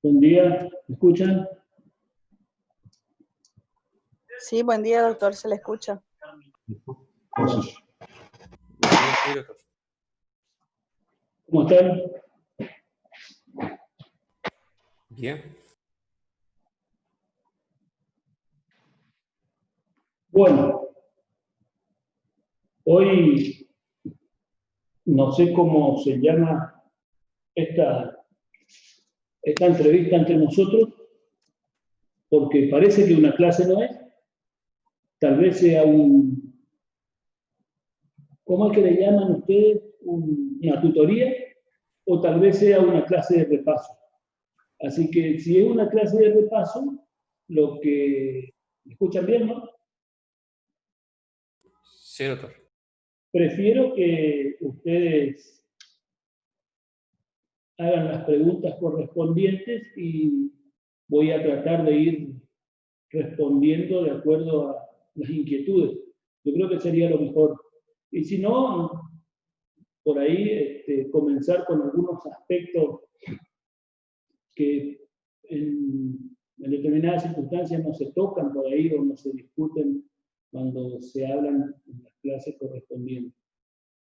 Buen día, ¿me escuchan? Sí, buen día, doctor, se le escucha. ¿Cómo están? Bien. Bueno, hoy no sé cómo se llama esta entrevista entre nosotros, porque parece que una clase no es. Tal vez sea ¿cómo es que le llaman ustedes? Una tutoría, o tal vez sea una clase de repaso. Así que si es una clase de repaso, lo que... ¿Me escuchan bien, no? Sí, doctor. Prefiero que ustedes hagan las preguntas correspondientes y voy a tratar de ir respondiendo de acuerdo a las inquietudes. Yo creo que sería lo mejor. Y si no, por ahí comenzar con algunos aspectos que en determinadas circunstancias no se tocan por ahí o no se discuten cuando se hablan en las clases correspondientes.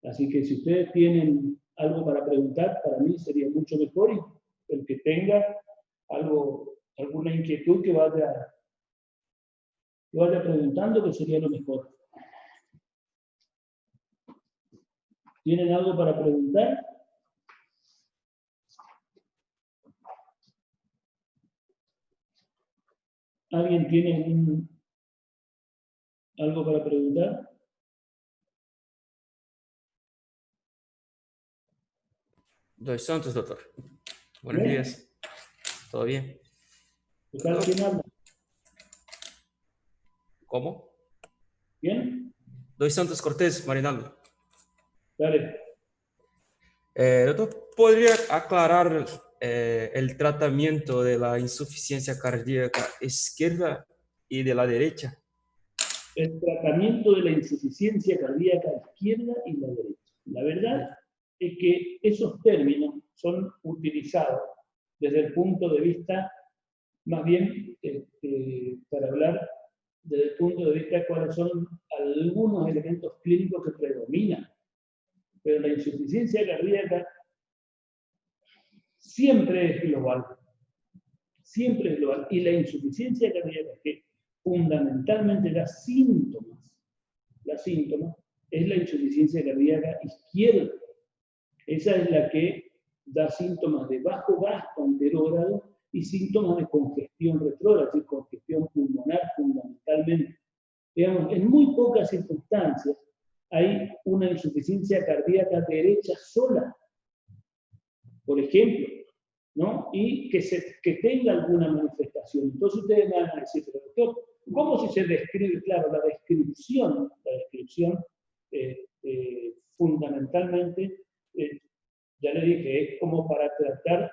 Así que si ustedes tienen algo para preguntar, para mí sería mucho mejor, y el que tenga alguna inquietud que vaya preguntando, que sería lo mejor. ¿Tienen algo para preguntar? ¿Alguien tiene algo para preguntar? Dos Santos, doctor. Buenos ¿Bien? días. ¿Todo bien? ¿Quién habla? ¿Cómo? ¿Bien? Dos Santos Cortés, Marinaldo. Dale. Doctor, ¿podría aclarar el tratamiento de la insuficiencia cardíaca izquierda y de la derecha? El tratamiento de la insuficiencia cardíaca izquierda y la derecha. La verdad es que esos términos son utilizados desde el punto de vista, más bien, para hablar desde el punto de vista de cuáles son algunos elementos clínicos que predominan. Pero la insuficiencia cardíaca siempre es global. Siempre es global. Y la insuficiencia cardíaca, que fundamentalmente da síntomas, es la insuficiencia cardíaca izquierda. Esa es la que da síntomas de bajo gasto anterógrado y síntomas de congestión retrógrada, es decir, congestión pulmonar fundamentalmente. Digamos, en muy pocas circunstancias hay una insuficiencia cardíaca derecha sola, por ejemplo, ¿no? Y que tenga alguna manifestación. Entonces ustedes van a decir, pero doctor, ¿cómo si se describe? Claro, la descripción fundamentalmente, ya le dije, es como para tratar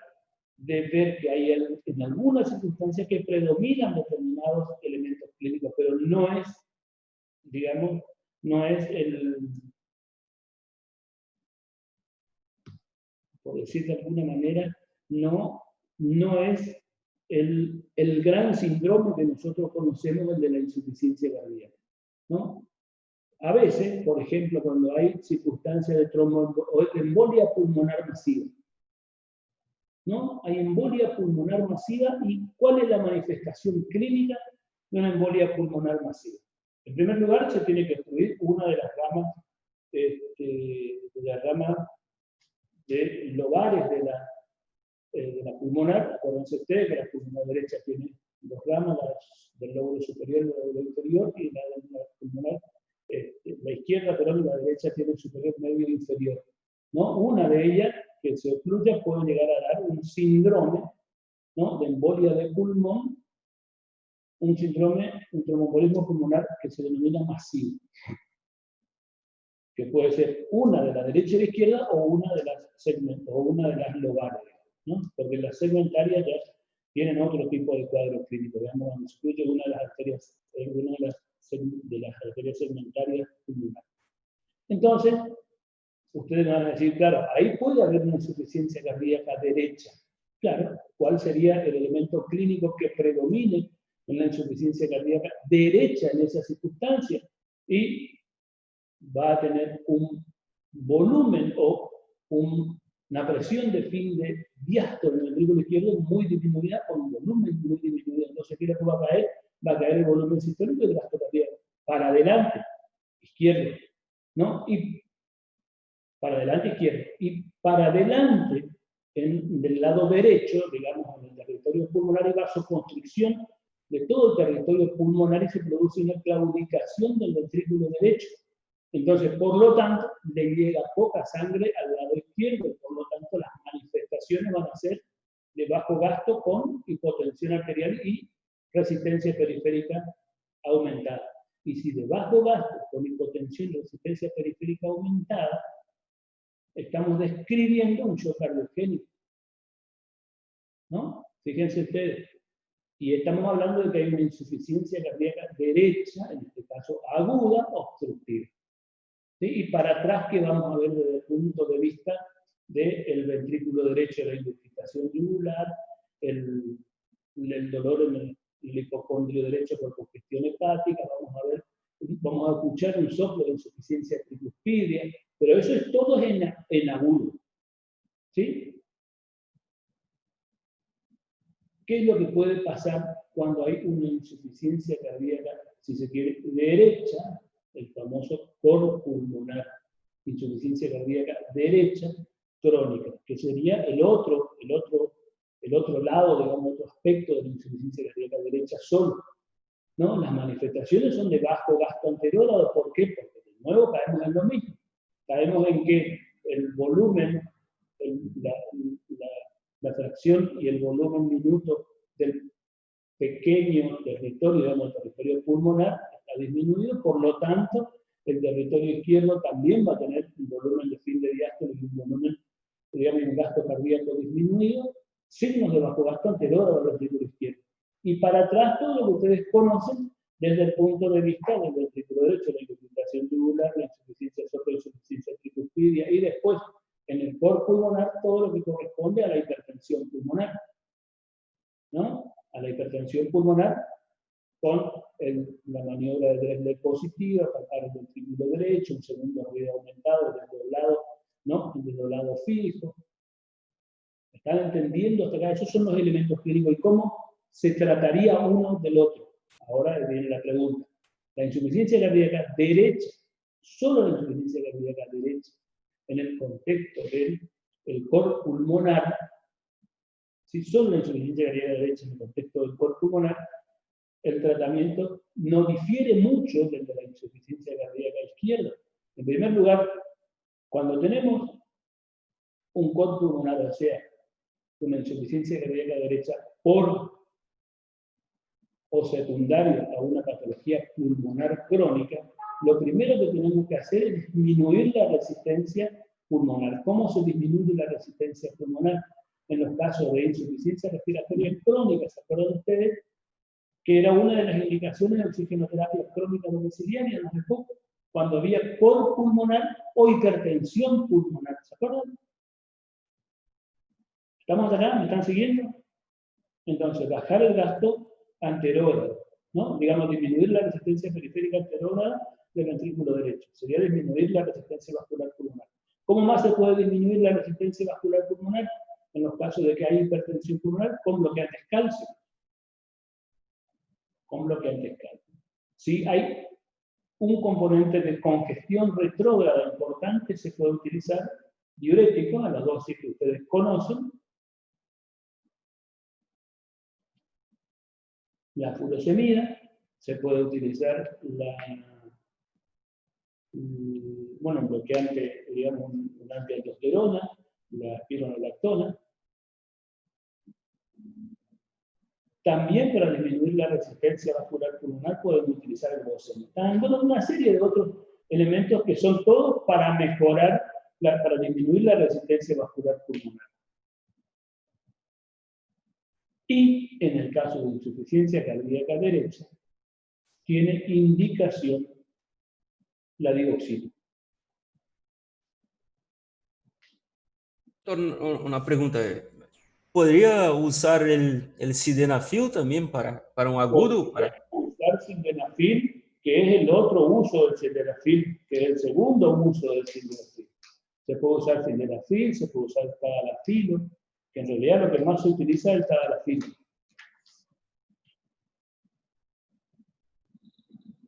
de ver que hay en algunas circunstancias que predominan determinados elementos clínicos, pero no es, digamos, no es por decir de alguna manera, no es el gran síndrome que nosotros conocemos, el de la insuficiencia cardíaca, ¿no? A veces, por ejemplo, cuando hay circunstancias de embolia pulmonar masiva, ¿no? Hay embolia pulmonar masiva, y ¿cuál es la manifestación clínica de una embolia pulmonar masiva? En primer lugar, se tiene que excluir una de las ramas de lobares de la pulmonar. Acuérdense ustedes que la pulmonar derecha tiene dos ramas, del lóbulo superior y el lóbulo inferior, y la pulmonar, la izquierda, perdón, la derecha tiene superior, medio e inferior, ¿no? Una de ellas que se ocluya puede llegar a dar un síndrome, ¿no?, de embolia de pulmón, un tromboembolismo pulmonar que se denomina masivo, que puede ser una de la derecha y la izquierda o una de las lobares, ¿no? Porque las segmentarias ya tienen otro tipo de cuadro clínico, digamos, cuando se excluye una de las arterias, de las arterias segmentarias pulmonares. Entonces, ustedes van a decir, claro, ahí puede haber una insuficiencia cardíaca derecha. Claro, ¿cuál sería el elemento clínico que predomine en la insuficiencia cardíaca derecha en esa circunstancia? Y va a tener un volumen o una presión de fin de diástole en el ventrículo izquierdo muy disminuida, con un volumen muy disminuido. Entonces, ¿qué es lo que va a caer? Va a caer el volumen sistólico y el gasto cardíaco. Para adelante, izquierdo, ¿no? Y para adelante, izquierdo. Y para adelante, del lado derecho, digamos, en el territorio pulmonar, hay vasoconstricción de todo el territorio pulmonar y se produce una claudicación del ventrículo derecho. Entonces, por lo tanto, le llega poca sangre al lado izquierdo, por lo tanto, las manifestaciones van a ser de bajo gasto con hipotensión arterial y resistencia periférica aumentada. Y si de bajo gasto con hipotensión y resistencia periférica aumentada, estamos describiendo un shock cardiogénico, ¿no? Fíjense ustedes. Y estamos hablando de que hay una insuficiencia cardíaca derecha, en este caso aguda, obstructiva. ¿Sí? Y para atrás, ¿qué vamos a ver desde el punto de vista del ventrículo derecho, la indexación yugular, el dolor en el hipocondrio derecho por congestión hepática, vamos a escuchar un soplo de insuficiencia tricuspidia, pero eso es todo en agudo. ¿Sí? ¿Qué es lo que puede pasar cuando hay una insuficiencia cardíaca, si se quiere, derecha, el famoso coro pulmonar, insuficiencia cardíaca derecha crónica, que sería el otro lado, digamos, otro aspecto de la insuficiencia cardíaca derecha solo, ¿no? Las manifestaciones son de bajo gasto anterior, ¿por qué? Porque de nuevo caemos en lo mismo. Caemos en que el volumen, la fracción y el volumen minuto del pequeño territorio, digamos, el territorio pulmonar, está disminuido, por lo tanto, el territorio izquierdo también va a tener un volumen de fin de diástole y un volumen, digamos, un gasto cardíaco disminuido, signos de bajo gasto anterior al ventrículo izquierdo. Y para atrás, todo lo que ustedes conocen desde el punto de vista del ventrículo derecho, la indexación yugular, la insuficiencia soplo, la insuficiencia tricuspidia, y después, en el coro pulmonar, todo lo que corresponde a la hipertensión pulmonar, ¿no? A la hipertensión pulmonar con la maniobra de Drexler positiva, palpar el ventrículo derecho, un segundo ruido aumentado, desdoblado, ¿no? Un desdoblado fijo. ¿Están entendiendo hasta acá? Esos son los elementos clínicos. ¿Y cómo se trataría uno del otro? Ahora viene la pregunta. La insuficiencia cardíaca derecha, solo la insuficiencia cardíaca derecha, en el contexto del coro pulmonar, si solo la insuficiencia cardíaca derecha en el contexto del coro pulmonar, el tratamiento no difiere mucho del de la insuficiencia cardíaca izquierda. En primer lugar, cuando tenemos un coro pulmonar, o sea, una insuficiencia cardíaca derecha o secundaria a una patología pulmonar crónica, lo primero que tenemos que hacer es disminuir la resistencia pulmonar. ¿Cómo se disminuye la resistencia pulmonar? En los casos de insuficiencia respiratoria crónica, ¿se acuerdan ustedes? Que era una de las indicaciones de oxigenoterapia crónica domiciliaria, no hace poco, cuando había coro pulmonar o hipertensión pulmonar, ¿se acuerdan? ¿Estamos acá? ¿Me están siguiendo? Entonces, bajar el gasto anterógrado, ¿no? Digamos, disminuir la resistencia periférica anterógrada del ventrículo derecho. Sería disminuir la resistencia vascular pulmonar. ¿Cómo más se puede disminuir la resistencia vascular pulmonar? En los casos de que hay hipertensión pulmonar, con bloqueantes calcio. Con bloqueantes calcio. Si hay un componente de congestión retrógrada importante, se puede utilizar diuréticos a las dosis que ustedes conocen. La furosemida, se puede utilizar un bloqueante, digamos, un antialdosterona, la espironolactona. También para disminuir la resistencia vascular pulmonar podemos utilizar el bosentan. Bueno, una serie de otros elementos que son todos para mejorar, para disminuir la resistencia vascular pulmonar. Y en el caso de insuficiencia cardíaca derecha, tiene indicación la digoxina. Una pregunta. ¿Podría usar el sildenafil también para un agudo? Usar sildenafil, que es el otro uso del sildenafil, que es el segundo uso del sildenafil. Se puede usar sildenafil, se puede usar tadalafilo, que en realidad lo que más se utiliza es el tadalafilo.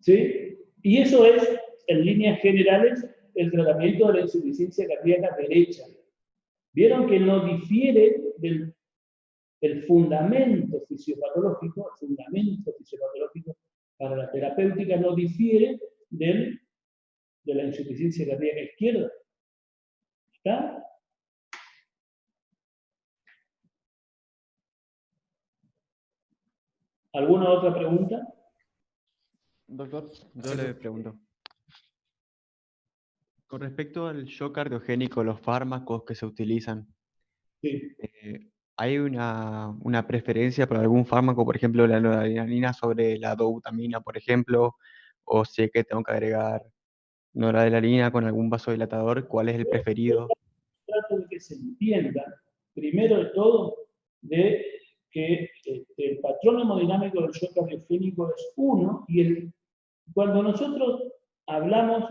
¿Sí? Y eso es, en líneas generales, el tratamiento de la insuficiencia cardíaca derecha. Vieron que no difiere del fundamento fisiopatológico, para la terapéutica no difiere de la insuficiencia cardíaca izquierda. ¿Está? ¿Alguna otra pregunta? Doctor, yo le pregunto. Con respecto al shock cardiogénico, los fármacos que se utilizan, Sí. ¿hay una preferencia por algún fármaco, por ejemplo, la noradrenalina sobre la dobutamina, por ejemplo? O si es que tengo que agregar noradrenalina con algún vasodilatador, ¿cuál es el preferido? Trato de que se entienda, primero de todo, de que el patrón hemodinámico del shock cardiogénico es uno, y cuando nosotros hablamos,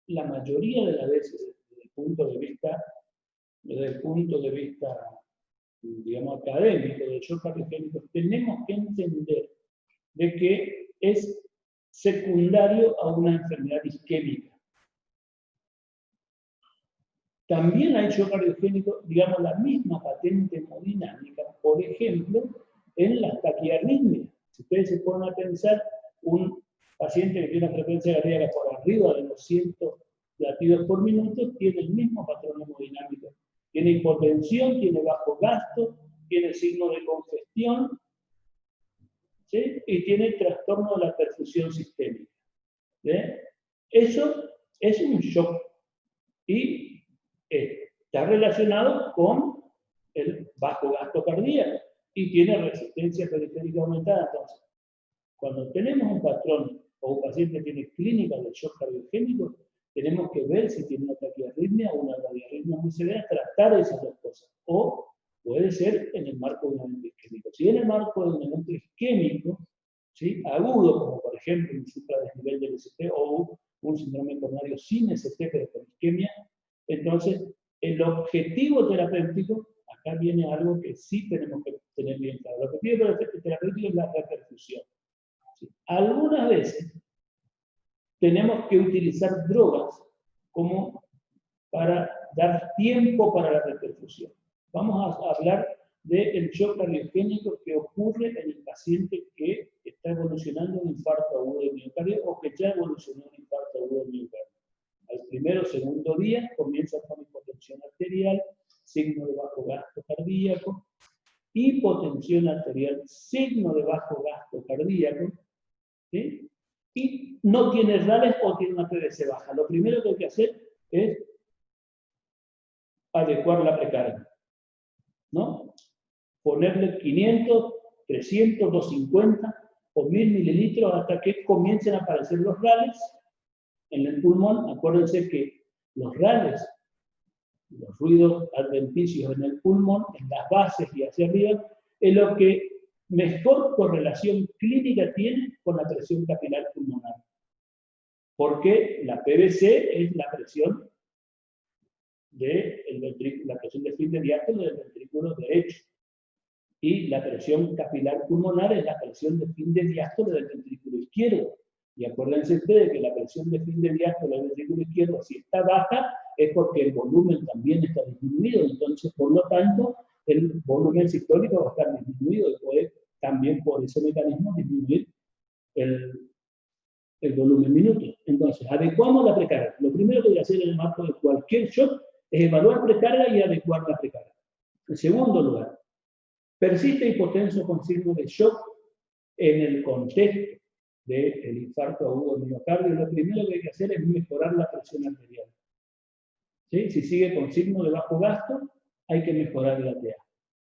la mayoría de las veces, desde el punto de vista, digamos, académico del shock cardiogénico, tenemos que entender de que es secundario a una enfermedad isquémica. También hay shock cardiogénico, digamos, la misma patente hemodinámica, por ejemplo, en las taquiarritmias. Si ustedes se ponen a pensar, un paciente que tiene una frecuencia cardíaca por arriba de 200 latidos por minuto tiene el mismo patrón hemodinámico. Tiene hipotensión, tiene bajo gasto, tiene signo de congestión, ¿sí? Y tiene trastorno de la perfusión sistémica. ¿Sí? Eso es un shock. Y está relacionado con el bajo gasto cardíaco y tiene resistencia periférica aumentada. Entonces, cuando tenemos un patrón o un paciente tiene clínica de shock cardiogénico, tenemos que ver si tiene una taquiarritmia o una bradiarritmia muy severa, tratar esas dos cosas. O puede ser en el marco de un evento isquémico. Si en el marco de un evento isquémico, ¿sí?, agudo, como por ejemplo un supradesnivel del ST o un síndrome coronario sin ST, pero con isquemia, entonces el objetivo terapéutico, acá viene algo que sí tenemos que tener bien claro. El objetivo terapéutico es la reperfusión. ¿Sí? Algunas veces tenemos que utilizar drogas como para dar tiempo para la reperfusión. Vamos a hablar del shock cardiogénico que ocurre en el paciente que está evolucionando un infarto agudo de miocardio o que ya evolucionó un infarto agudo de miocardio. Al primero o segundo día comienza con hipotensión arterial, signo de bajo gasto cardíaco, hipotensión arterial, signo de bajo gasto cardíaco, ¿sí? Y no tiene RALes o tiene una PVC baja. Lo primero que hay que hacer es adecuar la precarga, ¿no? Ponerle 500, 300, 250 o 1000 mililitros hasta que comiencen a aparecer los RALes en el pulmón. Acuérdense que los RALes, los ruidos adventicios en el pulmón, en las bases y hacia arriba, es lo que mejor correlación clínica tiene con la presión capilar pulmonar. Porque la PVC es la presión la presión de fin de diástole del ventrículo derecho. Y la presión capilar pulmonar es la presión de fin de diástole del ventrículo izquierdo. Y acuérdense ustedes que la presión de fin de diástole del ventrículo izquierdo, si está baja, es porque el volumen también está disminuido. Entonces, por lo tanto, el volumen sistólico va a estar disminuido y puede también por ese mecanismo disminuir el volumen minuto. Entonces, adecuamos la precarga. Lo primero que hay que hacer en el marco de cualquier shock es evaluar precarga y adecuar la precarga. En segundo lugar, persiste hipotenso con signo de shock en el contexto del infarto agudo del miocardio. Lo primero que hay que hacer es mejorar la presión arterial. ¿Sí? Si sigue con signo de bajo gasto, hay que mejorar la TA.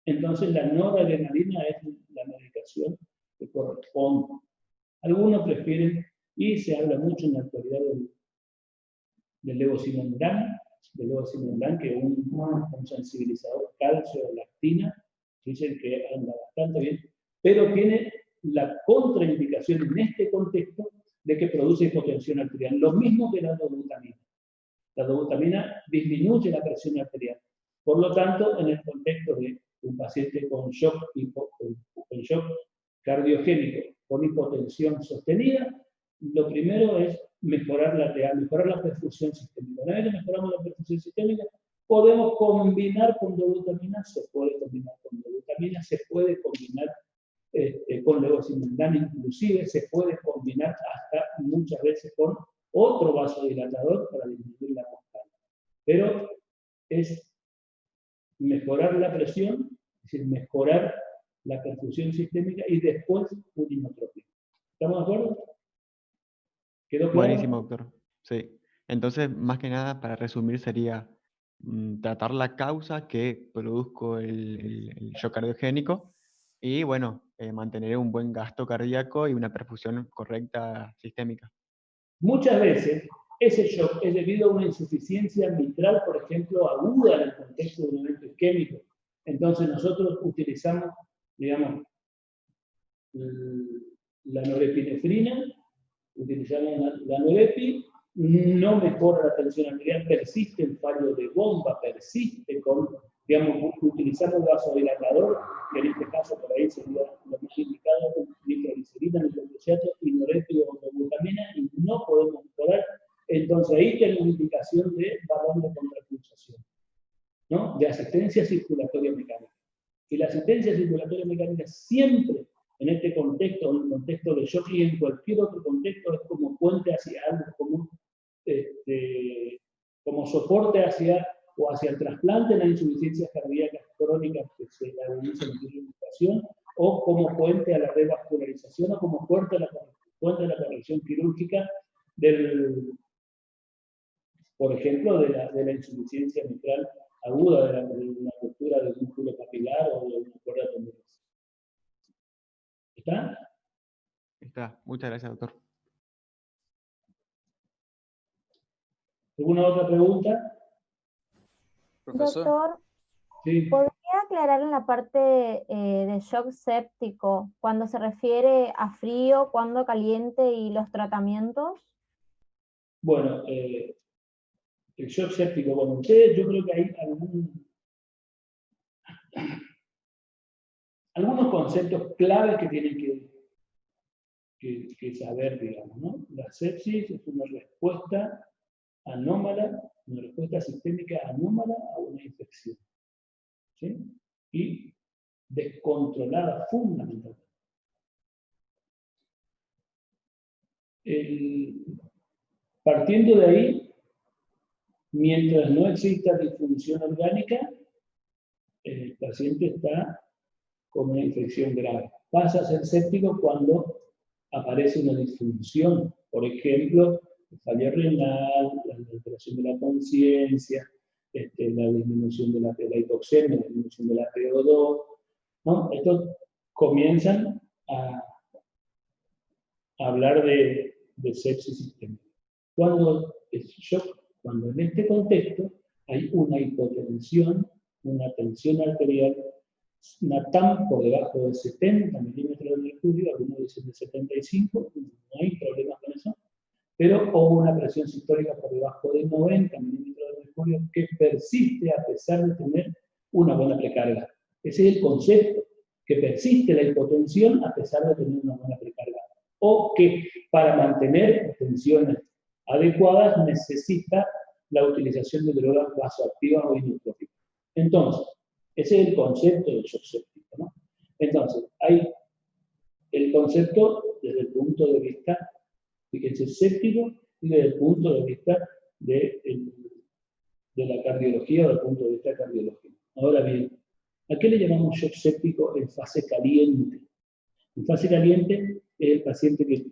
Entonces, la noradrenalina es la medicación que corresponde. Algunos prefieren, y se habla mucho en la actualidad del levosimendan, que es un sensibilizador calcio-lactina, dicen que anda bastante bien, pero tiene la contraindicación en este contexto de que produce hipotensión arterial, lo mismo que la dobutamina. La dobutamina disminuye la presión arterial. Por lo tanto, en el contexto de un paciente con shock cardiogénico, con hipotensión sostenida, lo primero es mejorar la perfusión sistémica. Una vez que mejoramos la perfusión sistémica, podemos combinar con dobutamina, se puede combinar con dobutamina, se puede combinar con levosimendan, inclusive se puede combinar hasta muchas veces con otro vasodilatador para disminuir la constante. Pero es mejorar la presión, es decir, mejorar la perfusión sistémica y después un inotropía. ¿Estamos de acuerdo? ¿Quedó claro? Buenísimo, doctor. Sí. Entonces, más que nada, para resumir, sería tratar la causa que produzca el shock cardiogénico y, bueno, mantener un buen gasto cardíaco y una perfusión correcta sistémica. Muchas veces ese shock es debido a una insuficiencia mitral, por ejemplo, aguda en el contexto de un evento isquémico. Entonces nosotros utilizamos, digamos, la norepinefrina, utilizamos la norepi, no mejora la tensión arterial, persiste el fallo de bomba, persiste con, digamos, utilizamos vasodilatador, que en este caso por ahí sería lo más indicado, nitroglicerina, nitrogluciato y norepi o dobutamina, y no podemos mejorar. Entonces ahí tenemos indicación de balón de contrapulsación, ¿no? De asistencia circulatoria mecánica. Y la asistencia circulatoria mecánica siempre, en este contexto, en el contexto de shock y en cualquier otro contexto, es como puente hacia algo, como soporte hacia el trasplante en las insuficiencias cardíacas crónicas que se agudizan en la indicación, o como puente a la revascularización, o como puente a la corrección quirúrgica por ejemplo, de la insuficiencia mitral aguda, de una ruptura del músculo capilar o de una cuerda tenderosa. ¿Está? Está. Muchas gracias, doctor. ¿Alguna otra pregunta? Profesor. Doctor, sí. ¿Podría aclarar en la parte de shock séptico, cuando se refiere a frío, cuando caliente y los tratamientos? Bueno, el shock séptico, bueno, ustedes yo creo que hay algunos conceptos claves que tienen que saber, digamos, ¿no? La sepsis es una respuesta anómala, una respuesta sistémica anómala a una infección, ¿sí? Y descontrolada fundamentalmente. Partiendo de ahí, mientras no exista disfunción orgánica, el paciente está con una infección grave. Pasa a ser séptico cuando aparece una disfunción, por ejemplo, el fallo renal, la alteración de la conciencia, la disminución de la hipoxemia, la disminución de la PO2, ¿no? Estos comienzan a hablar de sepsis sistémica. Cuando es shock, cuando en este contexto hay una hipotensión, una tensión arterial, una TAM por debajo de 70 milímetros de mercurio, algunos dicen de 75, no hay problemas con eso, pero o una presión sistólica por debajo de 90 milímetros de mercurio que persiste a pesar de tener una buena precarga. Ese es el concepto, que persiste la hipotensión a pesar de tener una buena precarga. O que para mantener tensiones adecuadas necesita la utilización de drogas vasoactivas o inotrópicas. Entonces, ese es el concepto del shock séptico, ¿no? Entonces, hay el concepto desde el punto de vista, fíjense, séptico, y desde el punto de vista de la cardiología o del punto de vista cardiológico. Ahora bien, ¿a qué le llamamos shock séptico en fase caliente? En fase caliente es el paciente que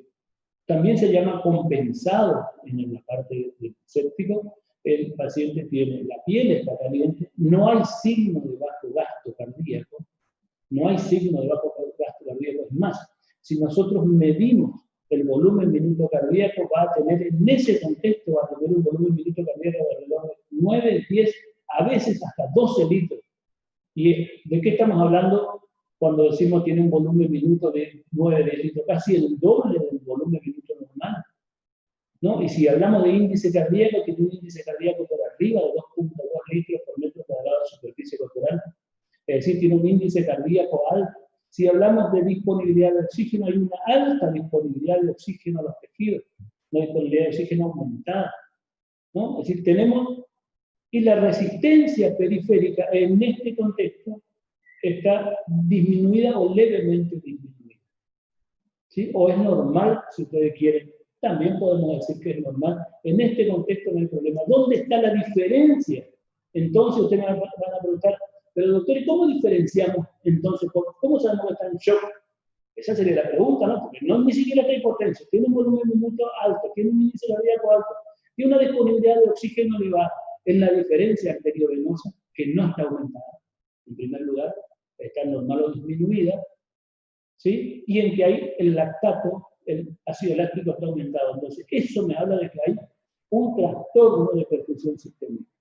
también se llama compensado en la parte del séptico. El paciente tiene, la piel está caliente, no hay signo de bajo gasto cardíaco, no hay signo de bajo gasto cardíaco. Es más, si nosotros medimos el volumen minuto cardíaco, va a tener, en ese contexto, va a tener un volumen minuto cardíaco de alrededor de 9, 10, a veces hasta 12 litros. ¿Y de qué estamos hablando cuando decimos tiene un volumen minuto de 9 litros? Casi el doble del volumen minuto normal, ¿no? Y si hablamos de índice cardíaco, tiene un índice cardíaco por arriba de 2.2 litros por metro cuadrado de superficie corporal. Es decir, tiene un índice cardíaco alto. Si hablamos de disponibilidad de oxígeno, hay una alta disponibilidad de oxígeno a los tejidos, una disponibilidad de oxígeno aumentada, ¿no? Es decir, tenemos, y la resistencia periférica en este contexto está disminuida o levemente disminuida, ¿sí? O es normal, si ustedes quieren. También podemos decir que es normal. En este contexto no hay problema. ¿Dónde está la diferencia? Entonces ustedes me van a preguntar, pero doctor, ¿y cómo diferenciamos entonces? ¿Cómo sabemos que está en shock? Esa sería la pregunta, ¿no? Porque no ni siquiera está hipotenso, tiene un volumen minuto alto, tiene un índice cardíaco alto, tiene una disponibilidad de oxígeno elevada. En la diferencia arteriovenosa, que no está aumentada. En primer lugar, está normal o disminuida, ¿sí? Y en que hay el lactato, el ácido láctico está aumentado. Entonces, eso me habla de que hay un trastorno de perfusión sistémica,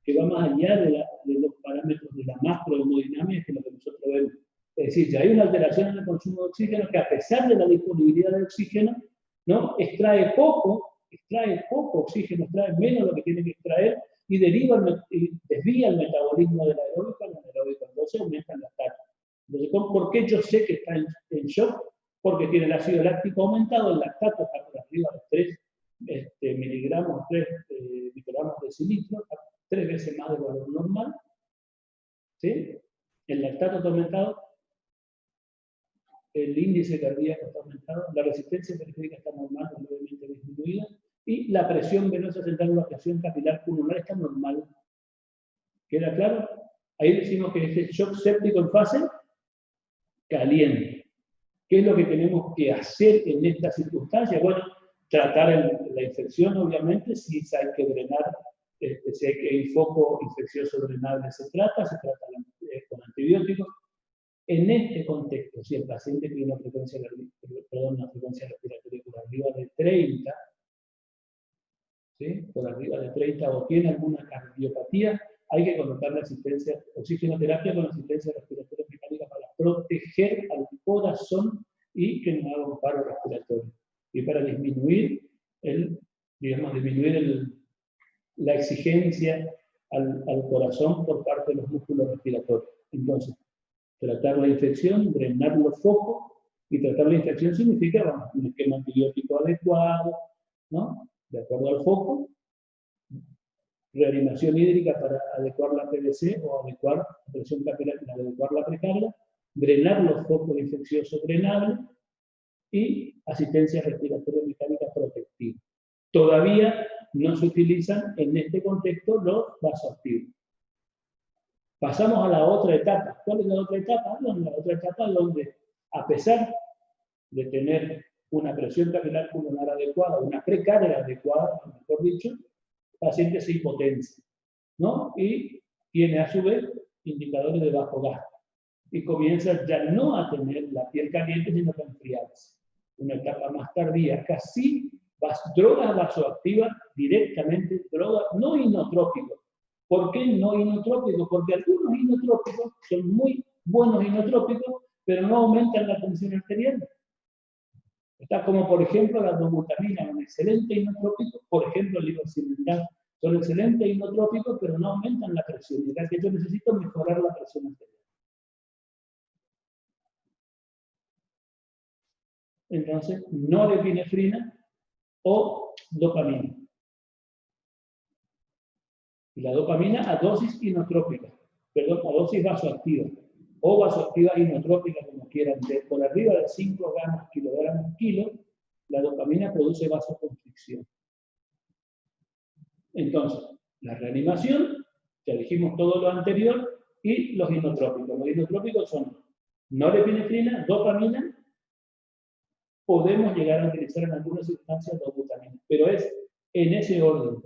que va más allá de los parámetros de la macrohemodinámica, que es lo que nosotros vemos. Es decir, ya hay una alteración en el consumo de oxígeno que, a pesar de la disponibilidad de oxígeno, ¿no? extrae poco oxígeno, extrae menos de lo que tiene que extraer y desvía el metabolismo del aeróbico al anaeróbico. Entonces aumenta el lactato. Entonces, ¿por qué yo sé que está en shock? Porque tiene el ácido láctico aumentado, el lactato está por arriba de 3 miligramos, 3 microgramos de decilitro, 3 veces más del valor normal. ¿Sí? El lactato está aumentado, el índice cardíaco está aumentado, la resistencia periférica está normal, levemente disminuida, y la presión venosa central o la presión capilar pulmonar está normal. ¿Queda claro? Ahí decimos que este shock séptico en fase caliente. ¿Qué es lo que tenemos que hacer en estas circunstancias? Bueno, tratar la infección, obviamente, si hay que drenar, si hay foco infeccioso drenable, se trata con antibióticos. En este contexto, si el paciente tiene una frecuencia respiratoria por arriba de 30, ¿sí? Por arriba de 30 o tiene alguna cardiopatía, hay que colocar la asistencia, oxigenoterapia con asistencia respiratoria mecánica para proteger al corazón y que no haga un paro respiratorio. Y para disminuir la exigencia al corazón por parte de los músculos respiratorios. Entonces, tratar la infección, drenar los focos, y tratar la infección significa un esquema antibiótico adecuado, ¿no? De acuerdo al foco, reanimación hídrica para adecuar la PVC o adecuar la presión capilar para adecuar la precarga, drenar los focos infecciosos drenables y asistencia respiratoria mecánica protectiva. Todavía no se utilizan en este contexto los vasoactivos. Pasamos a la otra etapa. ¿Cuál es la otra etapa? La otra etapa donde, a pesar de tener una presión capilar pulmonar adecuada, una precarga adecuada, mejor dicho, el paciente se hipotensa, ¿no? Y tiene a su vez indicadores de bajo gasto. Y comienza ya no a tener la piel caliente, sino a enfriarse. Una etapa más tardía, casi drogas vasoactivas directamente, drogas no inotrópicos. ¿Por qué no inotrópicos? Porque algunos inotrópicos son muy buenos inotrópicos, pero no aumentan la tensión arterial. Está como, por ejemplo, la dobutamina, un excelente inotrópico, por ejemplo, el levosimendan. Son excelentes inotrópicos, pero no aumentan la presión. Y que yo necesito mejorar la presión arterial. Entonces, norepinefrina o dopamina. Y la dopamina a dosis inotrópica, perdón, a dosis vasoactiva, o vasoactiva inotrópica, como quieran. Por arriba de 5 kilogramos kilo, la dopamina produce vasoconstricción. Entonces, la reanimación, ya dijimos todo lo anterior, y los inotrópicos. Los inotrópicos son norepinefrina, dopamina. Podemos llegar a utilizar en algunas circunstancias dobutamina, pero es en ese orden.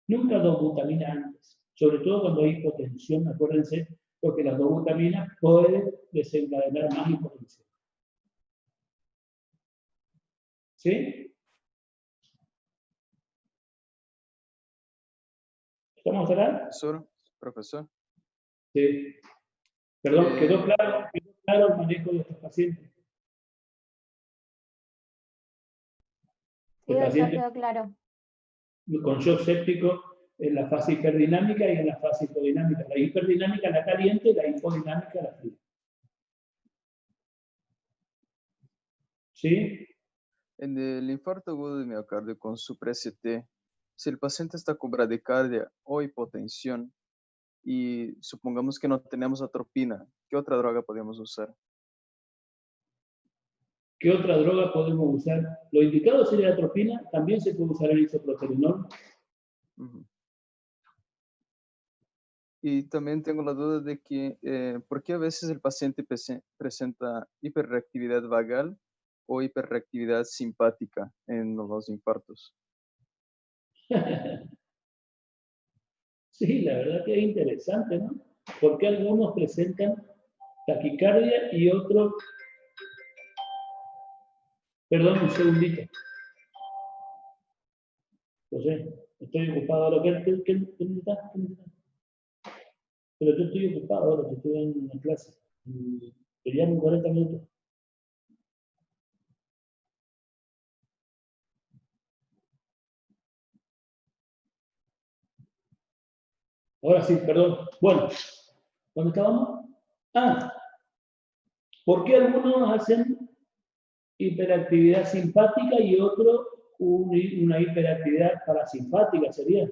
Nunca dobutamina antes, sobre todo cuando hay hipotensión, acuérdense, porque la dobutamina puede desencadenar más hipotensión. ¿Sí? ¿Estamos acá? Profesor. Sí. Perdón, ¿quedó claro el manejo de estos pacientes? Sí, El doctor, paciente quedó claro. con shock séptico en la fase hiperdinámica y en la fase hipodinámica. La hiperdinámica la caliente y la hipodinámica la fría. ¿Sí? En el infarto agudo de miocardio con supra-ST, si el paciente está con bradicardia o hipotensión y supongamos que no tenemos atropina, ¿qué otra droga podemos usar? ¿Qué otra droga podemos usar? Lo indicado sería la atropina, también se puede usar el isoproterenol. Ujú. Y también tengo la duda de que, ¿por qué a veces el paciente presenta hiperreactividad vagal o hiperreactividad simpática en los dos infartos? Sí, la verdad que es interesante, ¿no? Porque algunos presentan taquicardia y otros... Perdón, un segundito. José, estoy ocupado ahora. ¿Qué necesitas? ¿Qué necesitas? Pero yo estoy ocupado ahora, que estoy en una clase. Te llamo en 40 minutos. Ahora sí, perdón. Bueno, ¿dónde estábamos? Ah, ¿por qué algunos hacen hiperactividad simpática y otros una hiperactividad parasimpática sería?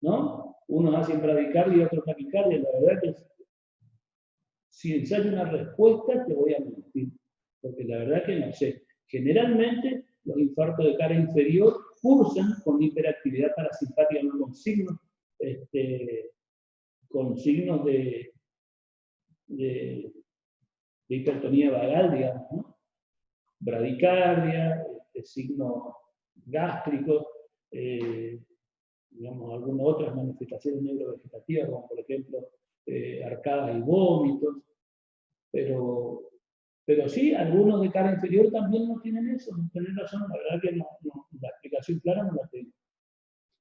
¿No? Unos hacen bradicardia y otros taquicardia. La verdad que si ensayo una respuesta te voy a mentir, porque la verdad que no sé. Generalmente los infartos de cara inferior cursan con hiperactividad parasimpática, no con signos de hipertonía vagal, digamos, ¿no? Bradicardia, signos gástricos, digamos, algunas otras manifestaciones neurovegetativas, como por ejemplo arcadas y vómitos, pero sí, algunos de cara inferior también no tienen eso, no tienen razón, la verdad que la explicación clara no la tengo.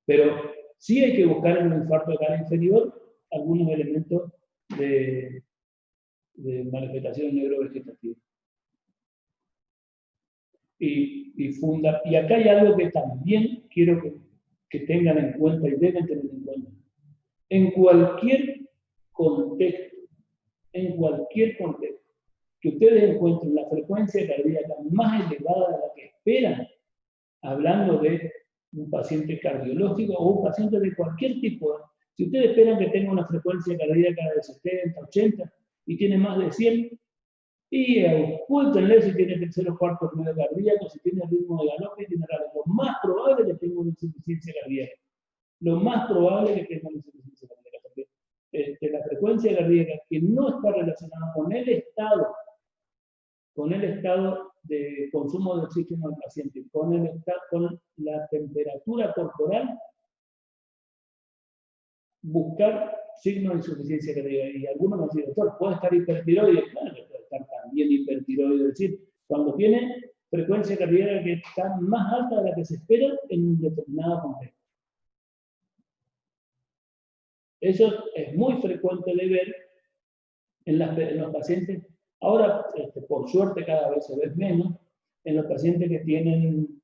Pero sí hay que buscar en un infarto de cara inferior algunos elementos de manifestaciones neurovegetativas. Y acá hay algo que también quiero que tengan en cuenta y deben tener en cuenta. En cualquier contexto, que ustedes encuentren la frecuencia cardíaca más elevada de la que esperan, hablando de un paciente cardiológico o un paciente de cualquier tipo, si ustedes esperan que tenga una frecuencia cardíaca de 70, 80 y tiene más de 100, y auscúltenle si tiene terceros cuartos ruido cardíaco, si tiene ritmo de galope, tiene radio. Lo más probable es que tenga una insuficiencia cardíaca. Lo más probable es que tenga una insuficiencia cardíaca. Porque la frecuencia cardíaca que no está relacionada con el estado de consumo de oxígeno del paciente, con la temperatura corporal, buscar signos de insuficiencia cardíaca. Y algunos van a decir, doctor, puede estar hipertiroide. Claro que puede estar también hipertiroide. Es decir, cuando tiene frecuencia cardíaca que está más alta de la que se espera en un determinado contexto. Eso es muy frecuente de ver en los pacientes. Ahora, por suerte, cada vez se ve menos en los pacientes que tienen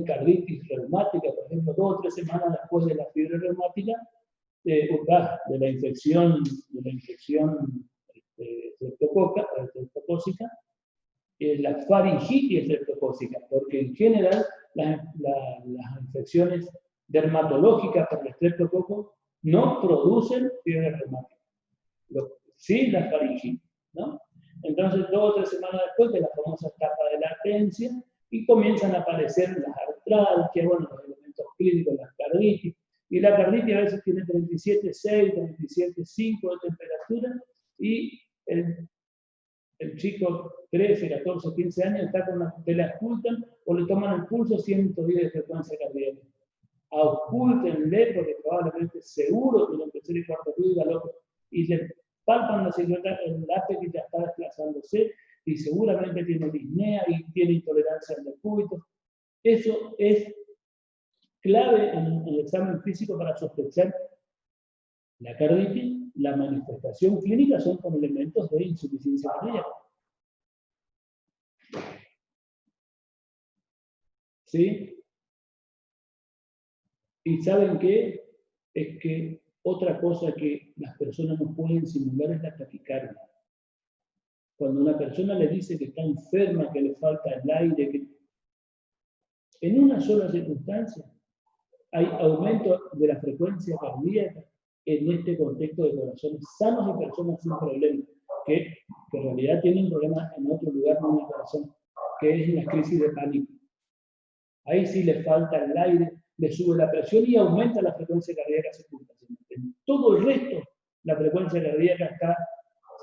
carditis reumática, por ejemplo, 2 o 3 semanas después de la fiebre reumática, de la infección streptocócica, la faringitis streptocócica, porque en general las infecciones dermatológicas por el estreptococo no producen fiebre reumática. Sí, la faringitis, ¿no? Entonces, 2 o 3 semanas después de la famosa etapa de latencia, y comienzan a aparecer las artralgias, bueno, los elementos clínicos, las carditis, y la carditis a veces tiene 37,6, 37,5 de temperatura, y el chico 13, 14, 15 años está con una te la auscultan o le toman el pulso 110 de frecuencia cardíaca. Auscúltenle porque probablemente seguro tiene un tercer y cuarto ruido y galope, y le palpan la silueta, el látex ya está desplazándose y seguramente tiene disnea y tiene intolerancia al decúbito. Eso es clave en el examen físico para sospechar La carditis, la manifestación clínica son con elementos de insuficiencia cardíaca. ¿Sí? ¿Y saben qué? Es que otra cosa que las personas no pueden simular es la taquicardia. Cuando una persona le dice que está enferma, que le falta el aire, que en una sola circunstancia hay aumento de la frecuencia cardíaca en este contexto de corazones sanos y personas sin problemas, que en realidad tienen problemas en otro lugar, no en el corazón, que es la crisis de pánico. Ahí sí le falta el aire, le sube la presión y aumenta la frecuencia cardíaca circunstancial. En todo el resto, la frecuencia cardíaca está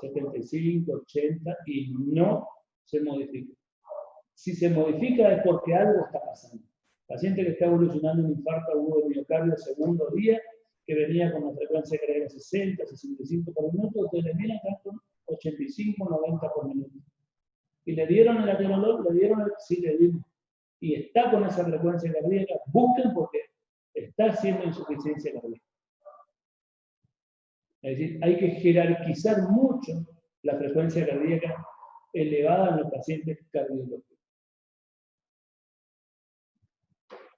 75, 80 y no se modifica. Si se modifica es porque algo está pasando. Paciente que está evolucionando un infarto agudo de miocardio segundo día, que venía con la frecuencia cardíaca 60, 65 por minuto, usted le viene acá con 85, 90 por minuto. Y le dieron el atenolol, sí le dimos. Y está con esa frecuencia cardíaca, busquen porque está haciendo insuficiencia cardíaca. Es decir, hay que jerarquizar mucho la frecuencia cardíaca elevada en los pacientes cardiológicos.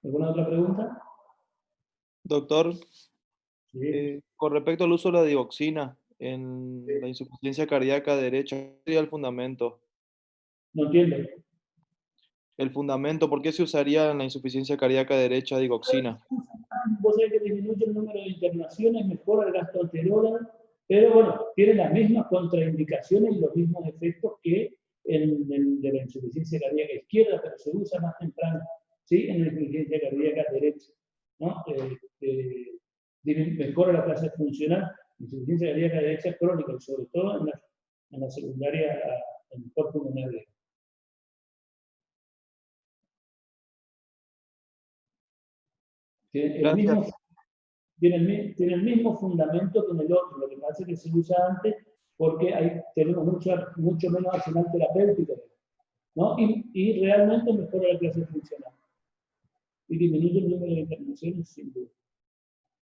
¿Alguna otra pregunta? Doctor, Sí. con respecto al uso de la digoxina en la insuficiencia cardíaca derecha, ¿cuál sería el fundamento? No entiendo. El fundamento, ¿por qué se usaría en la insuficiencia cardíaca derecha digoxina? Vos sabés que disminuye el número de internaciones, mejora el gasto anterior, pero bueno, tiene las mismas contraindicaciones y los mismos efectos que en el de la insuficiencia cardíaca izquierda, pero se usa más temprano, ¿sí? En la insuficiencia cardíaca derecha, ¿no? Mejora la clase funcional, insuficiencia cardíaca derecha crónica, y sobre todo en la secundaria, en el cuerpo pulmonar. Gracias. Tiene el mismo fundamento que en el otro, lo que pasa es que se usa antes porque tenemos mucho menos arsenal terapéutico, ¿no? Y realmente mejora la clase funcional. Y disminuye el número de internaciones, sin duda.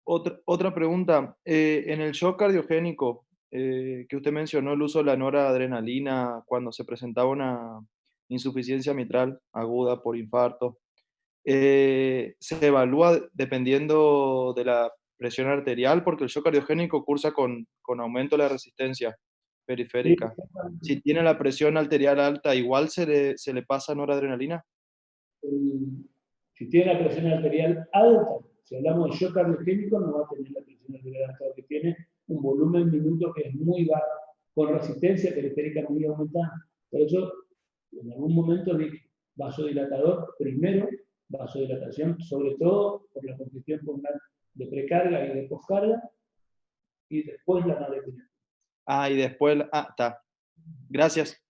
Otra pregunta. En el shock cardiogénico, que usted mencionó el uso de la noradrenalina cuando se presentaba una insuficiencia mitral aguda por infarto, se evalúa dependiendo de la presión arterial, porque el shock cardiogénico cursa con aumento de la resistencia periférica. Si tiene la presión arterial alta, ¿igual se le pasa noradrenalina? Si tiene la presión arterial alta, si hablamos de shock cardiogénico, no va a tener la presión arterial alta, porque tiene un volumen minuto que es muy bajo, con resistencia periférica muy aumentada. Por eso, en algún momento dije, vasodilatador primero, vasodilatación, sobre todo por la congestión pulmonar de precarga y de poscarga, y después la nadepineptina. Y después, está. Gracias.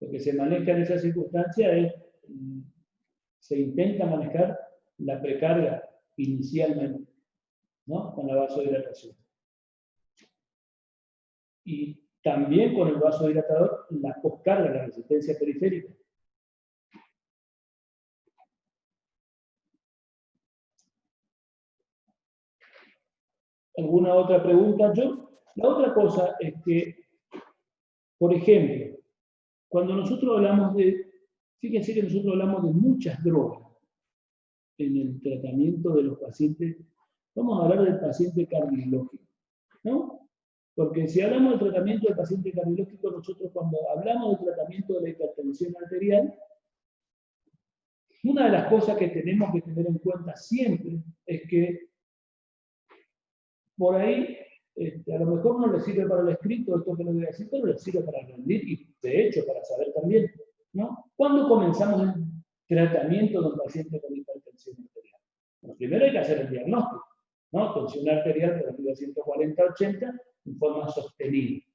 Lo que se maneja en esa circunstancia es, se intenta manejar la precarga inicialmente, ¿no? Con la vasodilatación. Y también con el vasodilatador, la poscarga, la resistencia periférica. ¿Alguna otra pregunta? La otra cosa es que, por ejemplo, cuando nosotros hablamos fíjense que nosotros hablamos de muchas drogas en el tratamiento de los pacientes, vamos a hablar del paciente cardiológico, ¿no? Porque si hablamos del tratamiento del paciente cardiológico, nosotros cuando hablamos del tratamiento de la hipertensión arterial, una de las cosas que tenemos que tener en cuenta siempre es que por ahí, a lo mejor no le sirve para el escrito esto que les voy a decir, pero le sirve para rendir y de hecho para saber también, ¿no? ¿Cuándo comenzamos el tratamiento de un paciente con hipertensión arterial? Bueno, primero hay que hacer el diagnóstico, ¿no? Tensión arterial por arriba de 140-80 en forma sostenible.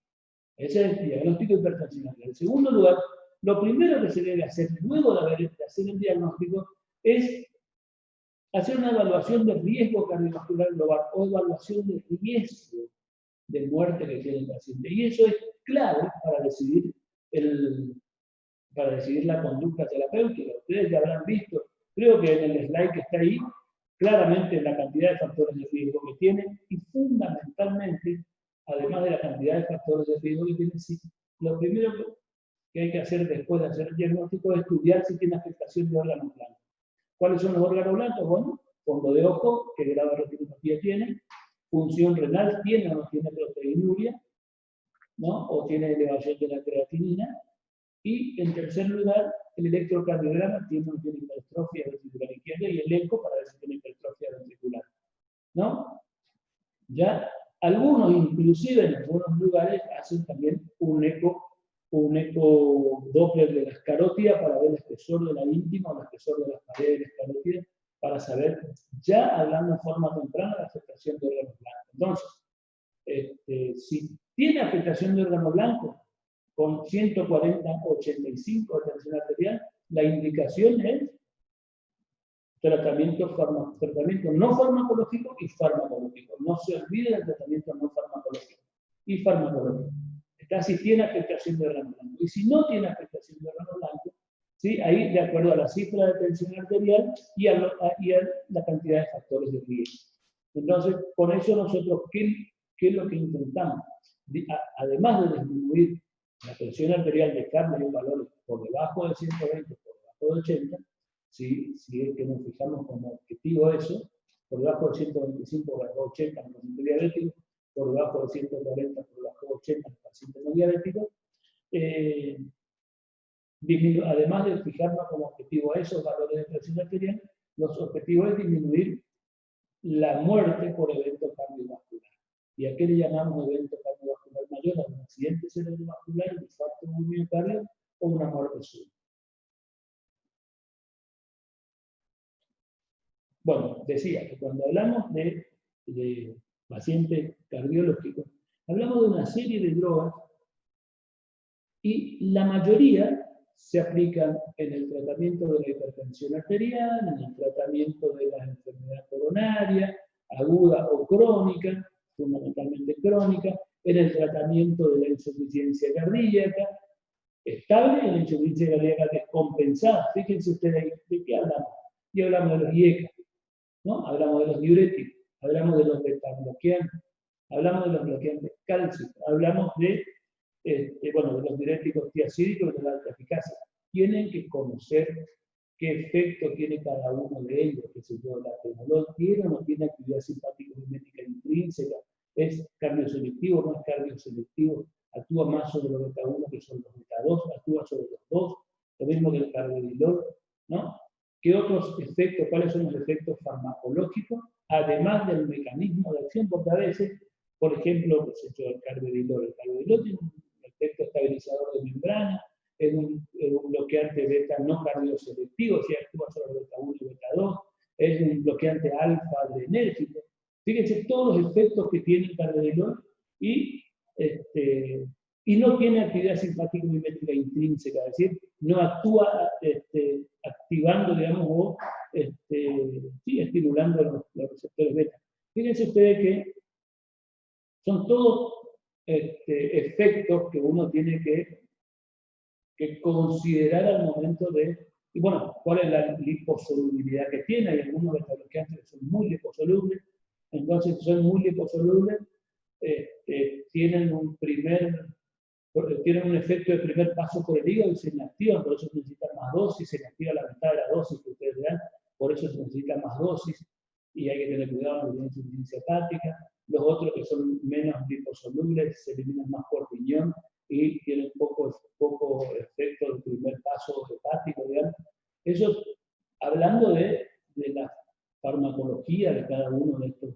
Ese es el diagnóstico de hipertensión arterial. En segundo lugar, lo primero que se debe hacer luego de hacer el diagnóstico es hacer una evaluación de riesgo cardiovascular global o evaluación de riesgo de muerte que tiene el paciente. Y eso es clave para decidir la conducta terapéutica. Ustedes ya habrán visto, creo que en el slide que está ahí, claramente la cantidad de factores de riesgo que tiene y fundamentalmente, además de la cantidad de factores de riesgo que tiene, sí, lo primero que hay que hacer después de hacer el diagnóstico es estudiar si tiene afectación de órganos blancos. ¿Cuáles son los órganos blancos? Bueno, fondo de ojo, qué grado de retinopatía tiene, función renal, tiene o no tiene proteinuria, ¿no? O tiene elevación de la creatinina. Y en tercer lugar, el electrocardiograma tiene o no tiene hipertrofia ventricular izquierda y el eco para ver si tiene hipertrofia ventricular, ¿no? Ya algunos, inclusive en algunos lugares, hacen también un eco Doppler de las carótidas para ver el espesor de la íntima o el espesor de las paredes carótidas, para saber, ya hablando en forma temprana, la afectación de órganos blancos. Entonces, si tiene afectación de órgano blanco, con 140/85 de tensión arterial, la indicación es tratamiento no farmacológico y farmacológico. No se olvide del tratamiento no farmacológico y farmacológico. Está si tiene afectación de órgano blanco. Y si no tiene afectación de órgano blanco, ¿sí? Ahí de acuerdo a la cifra de tensión arterial y a la cantidad de factores de riesgo. Entonces, con eso nosotros, ¿qué es lo que intentamos? Además de disminuir la presión arterial de carne y valores por debajo de 120, por debajo de 80, si es que nos fijamos como objetivo eso, por debajo de 125, por debajo de 80 en el paciente diabético, por debajo de 140, por debajo de 80 en el paciente no diabético, además de fijarnos como objetivo a esos valores de presión arterial, los objetivos es disminuir la muerte por evento cardiovascular. ¿Y a qué le llamamos evento cardiovascular mayor? ¿A un accidente cerebrovascular, un infarto de un miocardio o una muerte súbita? Bueno, decía que cuando hablamos de pacientes cardiológicos, hablamos de una serie de drogas y la mayoría se aplican en el tratamiento de la hipertensión arterial, en el tratamiento de la enfermedad coronaria, aguda o crónica, fundamentalmente crónica, en el tratamiento de la insuficiencia cardíaca, estable y la insuficiencia cardíaca descompensada. Fíjense ustedes de qué hablamos. Y hablamos de los IECA, ¿no? Hablamos de los diuréticos, hablamos de los beta-bloqueantes, hablamos de los bloqueantes cálcicos, hablamos de los diuréticos tiacídicos de la alta eficacia. Tienen que conocer qué efecto tiene cada uno de ellos, que se yo, la atenolol tiene o no tiene actividad simpático-mimética intrínseca, es cardioselectivo o no es cardioselectivo, actúa más sobre los beta-1 que sobre los beta-2, actúa sobre los dos, lo mismo que el carvedilol, ¿no? ¿Qué otros efectos, cuáles son los efectos farmacológicos, además del mecanismo de acción? Porque a veces, por ejemplo, pues, el carvedilol tiene un efecto estabilizador de membrana, es un bloqueante beta no cardioselectivo, si actúa sobre beta 1 y beta 2, es un bloqueante alfa adrenérgico. Fíjense todos los efectos que tiene el carvedilol y no tiene actividad simpático-mimética intrínseca, es decir, no actúa activando, digamos, o estimulando los receptores beta. Fíjense ustedes que son todos efectos que uno tiene que considerar al momento de, y bueno, cuál es la liposolubilidad que tiene. Hay algunos beta-bloqueantes que son muy liposolubles, entonces si son muy liposolubles, tienen un efecto de primer paso por el hígado y se inactivan, por eso se necesita más dosis, se inactiva la mitad de la dosis que ustedes dan, por eso se necesita más dosis y hay que tener cuidado con la insuficiencia hepática. Los otros que son menos liposolubles se eliminan más por riñón y tienen poco efecto del primer paso hepático, digamos. Eso, hablando de la farmacología de cada uno de estos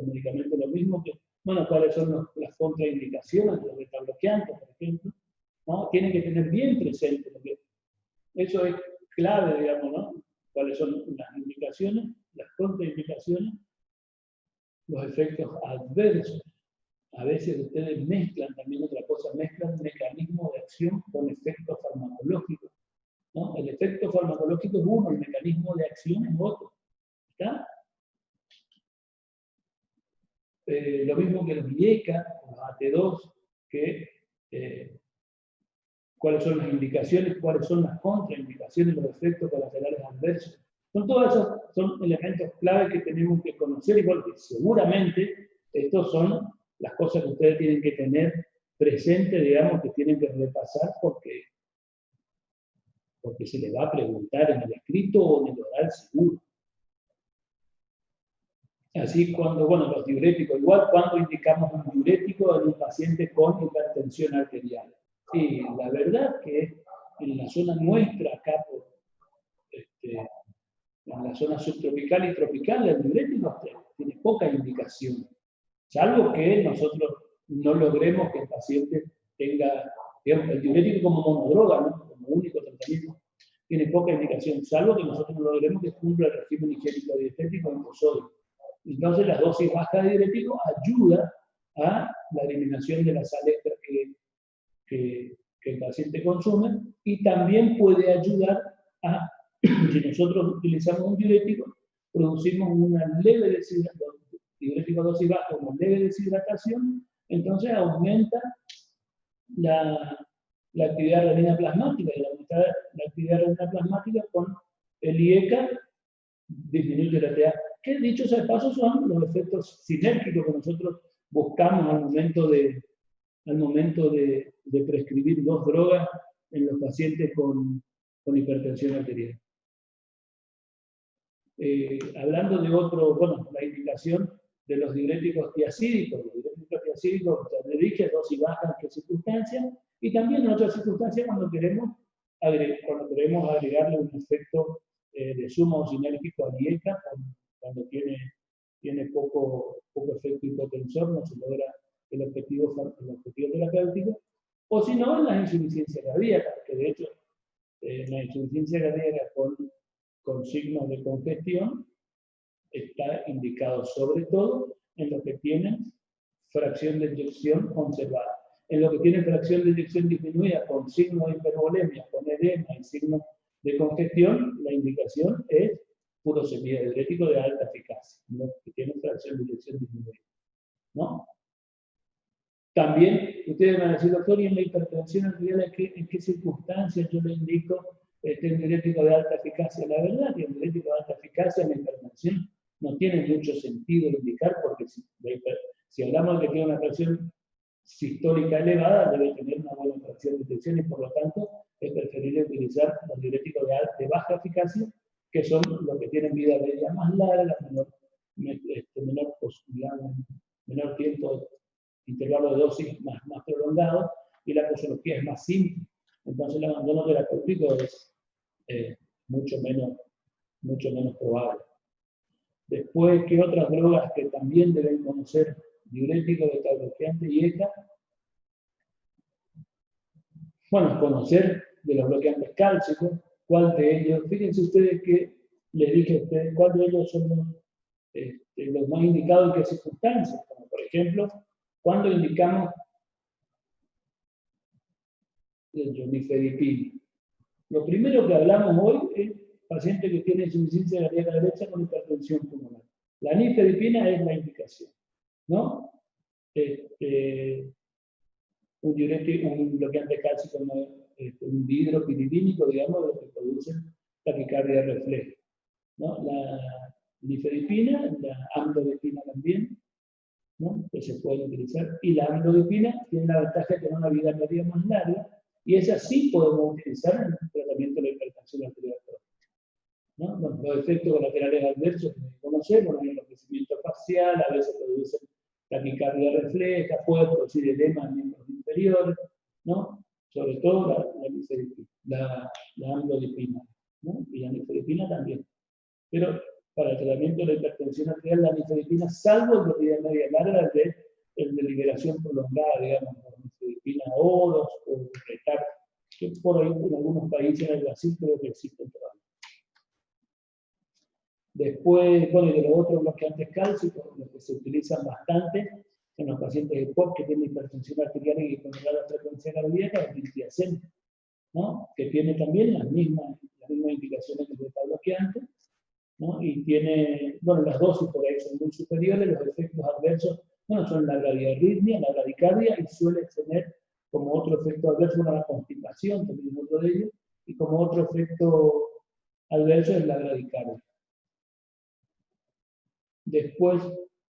medicamentos, lo mismo que, bueno, cuáles son las contraindicaciones de los beta-bloqueantes, por ejemplo, ¿no? Tienen que tener bien presente, porque eso es clave, digamos, ¿no? Cuáles son las indicaciones, las contraindicaciones, los efectos adversos. A veces ustedes mezclan también otra cosa, mezclan mecanismo de acción con efectos farmacológicos, ¿no? El efecto farmacológico es uno, el mecanismo de acción es otro. ¿Está? Lo mismo que los IECA, los AT2, que cuáles son las indicaciones, cuáles son las contraindicaciones, los efectos colaterales adversos. Todos esos son elementos clave que tenemos que conocer, igual que seguramente estos son las cosas que ustedes tienen que tener presente, digamos, que tienen que repasar porque se les va a preguntar en el escrito o en el oral seguro. Así cuando, bueno, los diuréticos, igual cuando indicamos un diurético en un paciente con hipertensión arterial. Y la verdad que en la zona nuestra, acá en la zona subtropical y tropical, el diurético tiene poca indicación, salvo que nosotros no logremos que el paciente tenga, digamos, el diurético como monodroga, ¿no? Como único tratamiento, tiene poca indicación, salvo que nosotros no logremos que cumpla el régimen higiénico dietético en hiposodio. Entonces la dosis baja de diurético ayuda a la eliminación de la sal extra que el paciente consume y también puede ayudar a, si nosotros utilizamos un diurético, producimos una leve deshidratación, diurético a dosis baja, una leve deshidratación, entonces aumenta la actividad renina plasmática, y al aumentar la actividad renina plasmática con el IECA disminuye la TDA. Que dicho sea de paso son los efectos sinérgicos que nosotros buscamos al momento de prescribir dos drogas en los pacientes con hipertensión arterial. Hablando de otro, bueno, la indicación de los diuréticos tiacídicos. Los diuréticos tiacídicos, ya le dije, dosis baja en qué circunstancias, y también en otras circunstancias cuando queremos agregarle un efecto de sumo sinérgico al IECA, cuando tiene poco efecto hipotensor, no se logra el objetivo terapéutico, o si no, en la insuficiencia cardíaca, que de hecho la insuficiencia cardíaca con signos de congestión está indicado sobre todo en los que tienen fracción de eyección conservada. En los que tienen fracción de eyección disminuida con signos de hipervolemia, con edema y signos de congestión, la indicación es puro semidiurético de alta eficacia, los que tienen fracción de eyección disminuida, ¿no? También, ustedes van a decir, doctor, ¿y en la hipertensión arterial en qué circunstancias yo le indico un diurético de alta eficacia? La verdad que un diurético de alta eficacia en la hipertensión no tiene mucho sentido indicar, porque si hablamos de que tiene una fracción sistólica elevada, debe tener una buena fracción de eyección y por lo tanto es preferible utilizar los diuréticos de baja eficacia, que son los que tienen vida media más larga, menor tiempo, intervalo de dosis más prolongado, y la posología es más simple. Entonces el abandono terapéutico es mucho menos probable. Después, ¿qué otras drogas que también deben conocer? Diuréticos, beta-bloqueantes y ECA. Bueno, conocer de los bloqueantes cálcicos, cuál de ellos, fíjense ustedes que les dije a ustedes, cuál de ellos son los más indicados en qué circunstancias, como por ejemplo, cuando indicamos el nifedipina. Lo primero que hablamos hoy es paciente que tiene insuficiencia cardíaca derecha con hipertensión pulmonar. La nifedipina es la indicación, ¿no? Un bloqueante cálcico, un dihidropyridínico, digamos, lo que produce taquicardia refleja, ¿no? La nifedipina, la amlodipina también, ¿no? Que se puede utilizar, y la amlodipina tiene la ventaja de tener una vida media más larga, y esa sí podemos utilizar en el tratamiento de la hipertensión arterial crónica, ¿no? Bueno, los efectos colaterales adversos que conocemos, el enrojecimiento facial, a veces producen taquicardia refleja, puede producir edema en miembros inferiores, ¿no? Sobre todo la amlodipina, ¿no? Y la nifedipina también. Pero para el tratamiento de la hipertensión arterial, la nifedipina, salvo el de vida media larga, el de liberación prolongada, digamos, por nifedipina oros o retar, que por ahí en algunos países en el Brasil creo que existen todavía. Después, bueno, y de los otros bloqueantes cálcicos, los que se utilizan bastante en los pacientes de POC que tienen hipertensión arterial y controlar la frecuencia cardíaca, es el diltiazem, ¿no? Que tiene también las mismas indicaciones que el beta bloqueante, ¿no? Y tiene, bueno, las dosis por ahí son muy superiores, los efectos adversos, bueno, son la bradiarritmia, la bradicardia, y suele tener como otro efecto adverso una constipación, también otro de ellos, y como otro efecto adverso es la bradicardia. Después,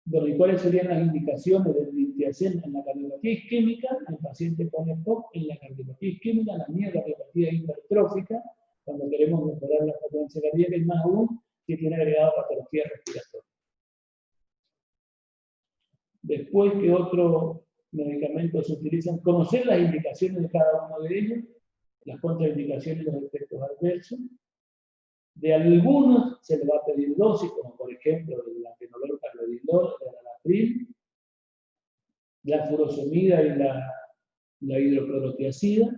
bueno, ¿y cuáles serían las indicaciones del litiazem en la cardiopatía isquémica? El paciente pone POC en la cardiopatía isquémica, la miocardiopatía hipertrófica, cuando queremos mejorar la frecuencia cardíaca, y más aún si tiene agregado patología respiratoria. Después, ¿qué otros medicamentos se utilizan? Conocer las indicaciones de cada uno de ellos, las contraindicaciones y los efectos adversos. De algunos se le va a pedir dosis, como por ejemplo el atenolol, carvedilol, el enalapril, la furosemida y la hidroclorotiazida.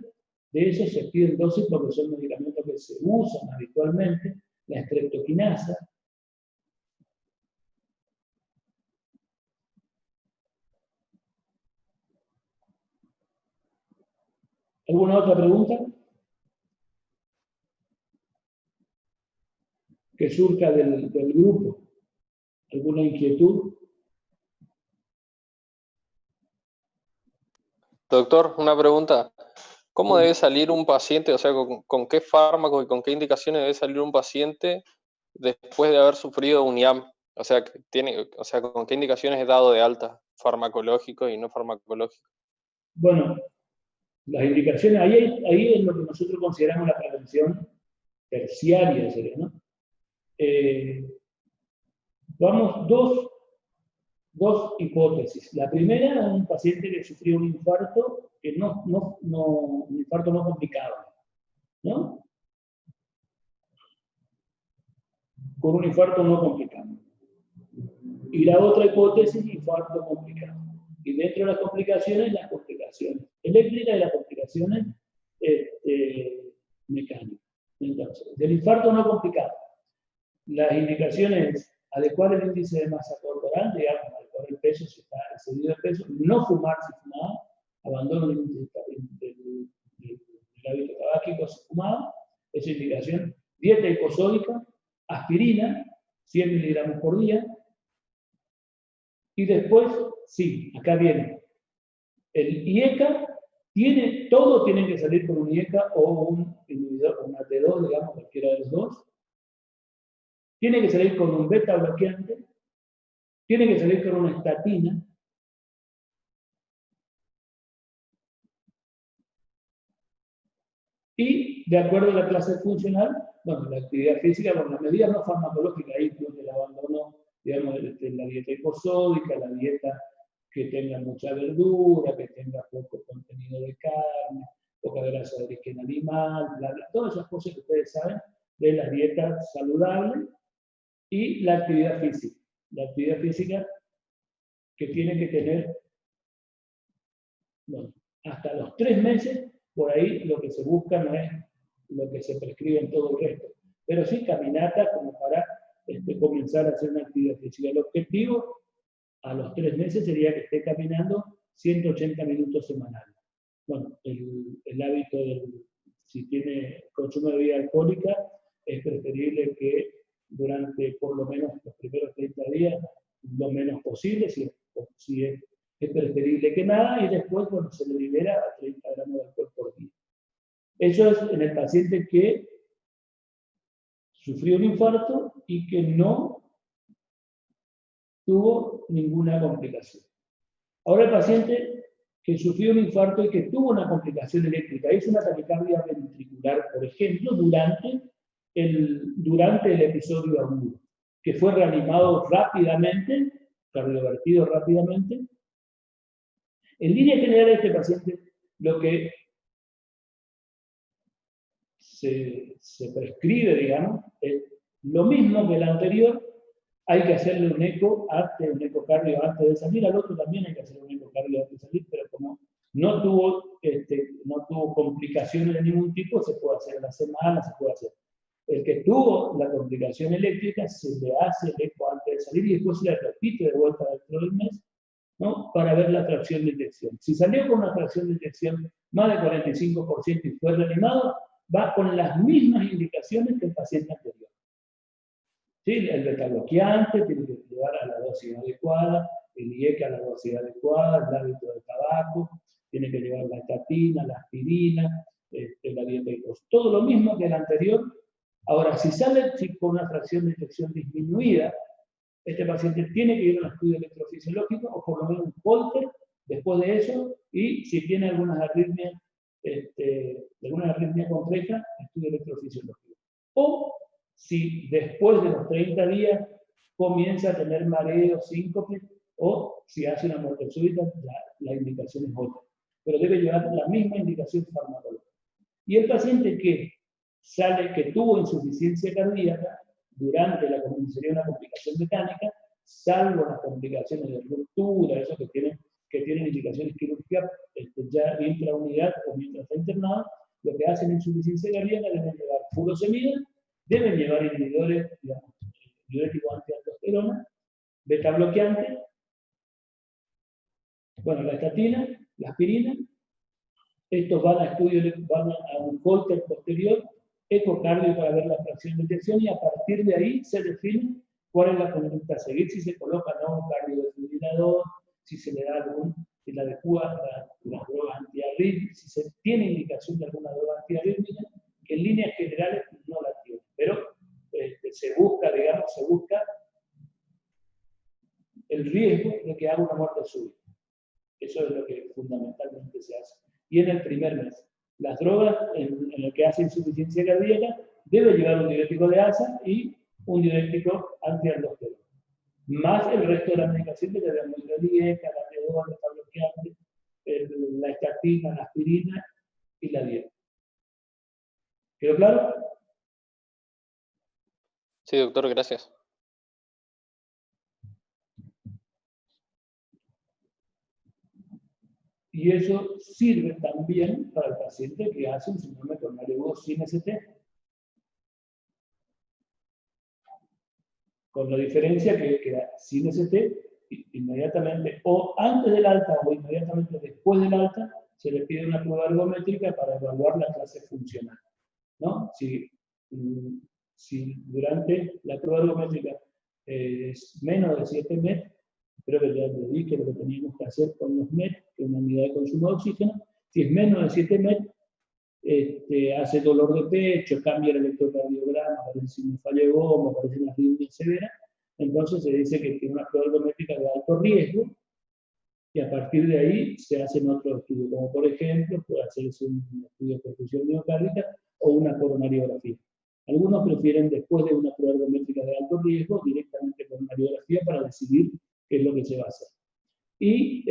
De esos se piden dosis porque son medicamentos que se usan habitualmente. La streptokinasa. ¿Alguna otra pregunta? Que surja del grupo. ¿Alguna inquietud? Doctor, una pregunta. ¿Cómo Sí. debe salir un paciente, o sea, con qué fármacos y con qué indicaciones debe salir un paciente después de haber sufrido un IAM? O sea, ¿con qué indicaciones es dado de alta, farmacológico y no farmacológico? Bueno, las indicaciones, ahí es lo que nosotros consideramos la prevención terciaria, sería, ¿no? Vamos, dos hipótesis. La primera, un paciente que sufrió un infarto, que un infarto no complicado, ¿no? Con un infarto no complicado. Y la otra hipótesis, infarto complicado. Y dentro de las complicaciones eléctricas y las complicaciones mecánicas. Entonces, del infarto no complicado, las indicaciones: adecuar el índice de masa corporal, digamos, adecuar el peso si está excedido de peso, no fumar si fumaba, abandono del hábito tabáquico si fumaba, esa indicación. Dieta hiposódica, aspirina, 100 miligramos por día. Y después, sí, acá viene. El IECA, todo tiene que salir con un IECA o un inhibidor, un AT2, digamos, cualquiera de los dos. Tiene que salir con un beta bloqueante, tiene que salir con una estatina. Y, de acuerdo a la clase funcional, bueno, la actividad física, con las medidas no farmacológicas, ahí incluye el abandono, digamos, de la dieta hiposódica, la dieta que tenga mucha verdura, que tenga poco contenido de carne, poca grasa de origen animal, todas esas cosas que ustedes saben de las dietas saludables. Y la actividad física. La actividad física que tiene que tener, bueno, hasta los 3 meses, por ahí lo que se busca no es lo que se prescribe en todo el resto, pero sí caminata como para comenzar a hacer una actividad física. El objetivo a los 3 meses sería que esté caminando 180 minutos semanales. Bueno, el hábito si tiene consumo de bebida alcohólica, es preferible que durante por lo menos los primeros 30 días, lo menos posible, si es preferible que nada, y después, bueno, se le libera a 30 gramos de alcohol por día. Eso es en el paciente que sufrió un infarto y que no tuvo ninguna complicación. Ahora el paciente que sufrió un infarto y que tuvo una complicación eléctrica, hizo una taquicardia ventricular, por ejemplo, durante el episodio agudo, que fue reanimado rápidamente, cardiovertido rápidamente. En línea general, este paciente, lo que se prescribe, digamos, es lo mismo que el anterior. Hay que hacerle un ecocardio antes de salir. Al otro también hay que hacerle un ecocardio antes de salir, pero como no tuvo complicaciones de ningún tipo, se puede hacer a la semana, se puede hacer. El que tuvo la complicación eléctrica, se le hace el eco antes de salir y después se le repite de vuelta dentro del mes, ¿no? Para ver la tracción de inyección. Si salió con una tracción de inyección más de 45% y fue reanimado, va con las mismas indicaciones que el paciente anterior. ¿Sí? El beta-bloqueante tiene que llevar a la dosis adecuada, el IECA a la dosis adecuada, el hábito del tabaco, tiene que llevar la estatina, la aspirina, la dieta hiposódica. Todo lo mismo que el anterior, Ahora, si sale con una fracción de eyección disminuida, este paciente tiene que ir a un estudio electrofisiológico o por lo menos un Holter después de eso, y si tiene algunas arritmias compleja, estudio electrofisiológico. O si después de los 30 días comienza a tener mareo, síncope, o si hace una muerte súbita, la indicación es otra. Pero debe llevar la misma indicación farmacológica. Y el paciente que tuvo insuficiencia cardíaca durante la sería una complicación mecánica, salvo las complicaciones de ruptura, eso que tienen indicaciones quirúrgicas ya intraunidad o mientras está internado, lo que hacen insuficiencia cardíaca deben llevar furosemida, deben llevar inhibidores, digamos, diuréticos antialdosterona, beta bloqueante, bueno, la estatina, la aspirina. Estos van a un Holter posterior, ecocardio para ver la fracción de eyección, y a partir de ahí se define cuál es la conducta a seguir, si se coloca no un cardiodefibrilador, si se le da si la adecua las drogas antiarrítmicas, si se tiene indicación de alguna droga antiarrítmica, que en líneas generales no la tiene, pero se busca el riesgo de que haga una muerte súbita. Eso es lo que fundamentalmente se hace. Y en el primer mes, las drogas en el que hace insuficiencia cardíaca debe llevar un diurético de asa y un diurético antialdosterona. Más el resto de la medicación que te da la lieca, la T2, la bloqueante, la estatina, la aspirina y la dieta. ¿Quedó claro? Sí, doctor, gracias. Y eso sirve también para el paciente que hace un síndrome coronario agudo sin ST. Con la diferencia que sin ST, inmediatamente o antes del alta o inmediatamente después del alta, se le pide una prueba ergométrica para evaluar la clase funcional, ¿no? Si durante la prueba ergométrica es menos de 7 MET, creo que ya les dije lo que teníamos que hacer con los MET, que es una unidad de consumo de oxígeno. Si es menos de 7 MET, hace dolor de pecho, cambia el electrocardiograma, aparece signo de falla de bomba, aparece una arritmia severa. Entonces se dice que tiene una prueba ergométrica de alto riesgo, y a partir de ahí se hacen otros estudios, como por ejemplo puede hacerse un estudio de perfusión miocárdica o una coronariografía. Algunos prefieren, después de una prueba ergométrica de alto riesgo, directamente coronariografía para decidir qué es lo que se va a hacer. Y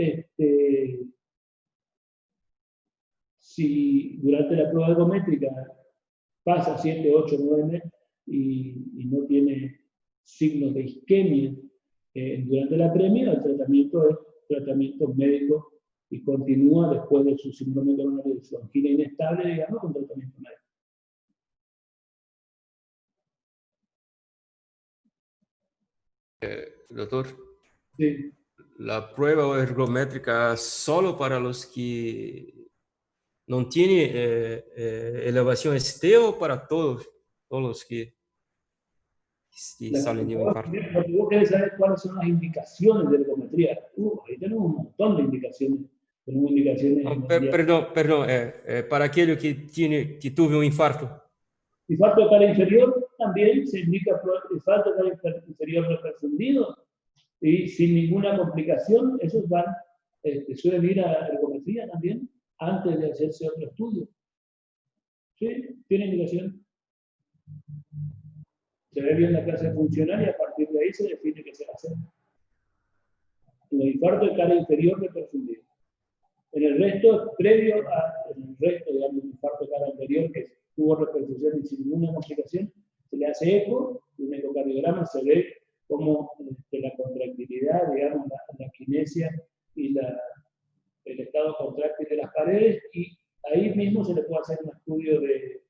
si durante la prueba ergométrica pasa 7, 8, 9 meses y no tiene signos de isquemia durante la premia, el tratamiento es tratamiento médico y continúa después de su síndrome coronario, de su angina inestable, digamos, con tratamiento médico. Doctor, Sí. la prueba ergométrica solo para los que no tienen elevación ST o para todos los que salen de un infarto. Lo que vos querés saber cuáles son las indicaciones de ergometría. Ahí tenemos un montón de indicaciones. Tenemos indicaciones. No, perdón, para aquel que tuvo un infarto. Infarto de cara inferior también se indica infarto de cara inferior reperfundido, y sin ninguna complicación, esos van, suelen ir a ergometría también antes de hacerse otro estudio. ¿Sí? ¿Tiene indicación? Se ve bien la clase funcional y a partir de ahí se define qué se va a hacer. En el infarto de cara inferior reperfundido. En el resto, digamos, un infarto de cara anterior que tuvo reperfusión y sin ninguna complicación, se le hace eco, un ecocardiograma, se ve cómo la contractilidad, digamos, la kinesia y el estado contráctil de las paredes, y ahí mismo se le puede hacer un estudio de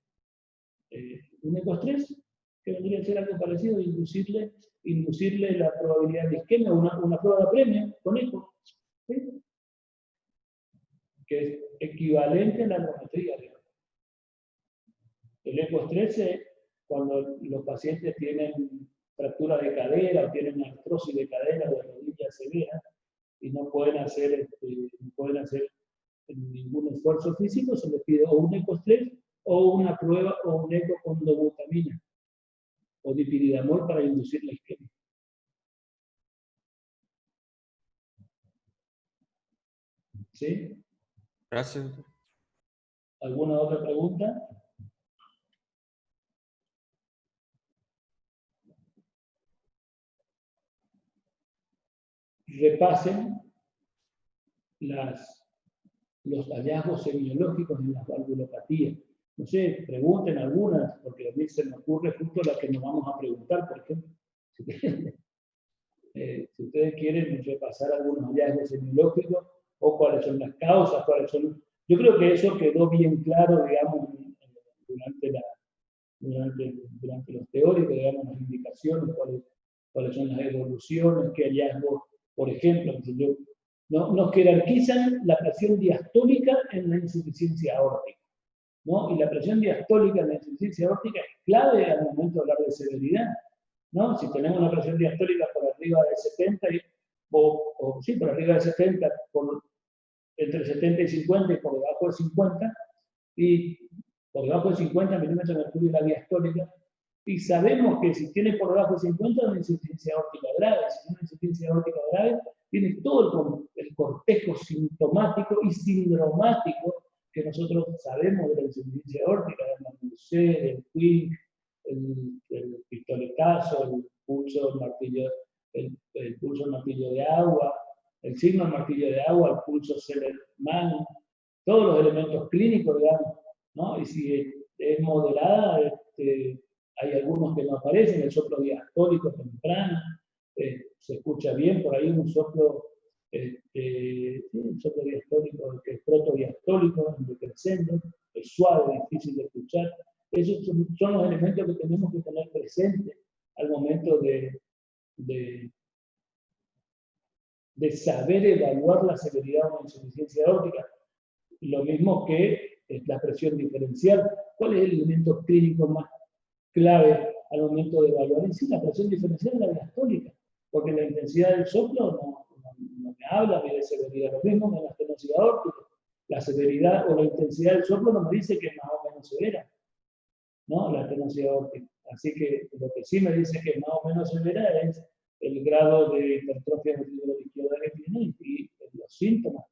un ecoestrés, que vendría a ser algo parecido, inducirle la probabilidad de isquemia, una prueba de apremio con eco, ¿sí? Que es equivalente a la ergometría. El ecoestrés es cuando los pacientes tienen fractura de cadera o tienen artrosis de cadera o de rodilla severa y no pueden hacer ningún esfuerzo físico, se les pide o un ecoestrés o una prueba o un eco con dobutamina, o dipiridamol para inducir la isquemia. ¿Sí? Gracias. ¿Alguna otra pregunta? Repasen los hallazgos semiológicos en las valvulopatías. No sé, pregunten algunas, porque a mí se me ocurre justo la que nos vamos a preguntar, por ejemplo. Si ustedes quieren repasar algunos hallazgos semiológicos, o cuáles son las causas, cuáles son... Yo creo que eso quedó bien claro, digamos, durante los teóricos, digamos, las indicaciones, cuáles son las evoluciones, qué hallazgos, por ejemplo, nos jerarquizan la presión diastólica en la insuficiencia aórtica, ¿no? Y la presión diastólica en la insuficiencia aórtica es clave al momento de hablar de severidad, ¿no? Si tenemos una presión diastólica por arriba de 70, sí, por arriba de 70, entre 70 y 50 y por debajo de 50, y por debajo de 50 milímetros de mercurio la diastólica, y sabemos que si tiene por debajo de 50 es una insuficiencia aórtica grave. Si tiene una insuficiencia aórtica grave, tiene todo el cortejo sintomático y sindromático que nosotros sabemos de la insuficiencia aórtica, del Marmurset, del Quick, el pistoletazo, el pulso martillo de agua, el signo martillo de agua, el pulso Seller-Mann, todos los elementos clínicos, digamos, ¿no? Y si es moderada, hay algunos que no aparecen, el soplo diastólico temprano, se escucha bien, por ahí un soplo diastólico, que es protodiastólico, decreciendo, es suave, difícil de escuchar. Esos son los elementos que tenemos que tener presentes al momento de saber evaluar la severidad de una insuficiencia aórtica. Lo mismo que la presión diferencial. ¿Cuál es el elemento clínico más clave al momento de evaluar? En sí, la presión diferencial es la diastólica, porque la intensidad del soplo no me habla ni de severidad. Lo mismo que en la estenosis aórtica. La severidad o la intensidad del soplo no me dice que es más o menos severa, ¿no? La estenosis aórtica. Así que lo que sí me dice que es más o menos severa es el grado de hipertrofia ventricular izquierda que tiene y los síntomas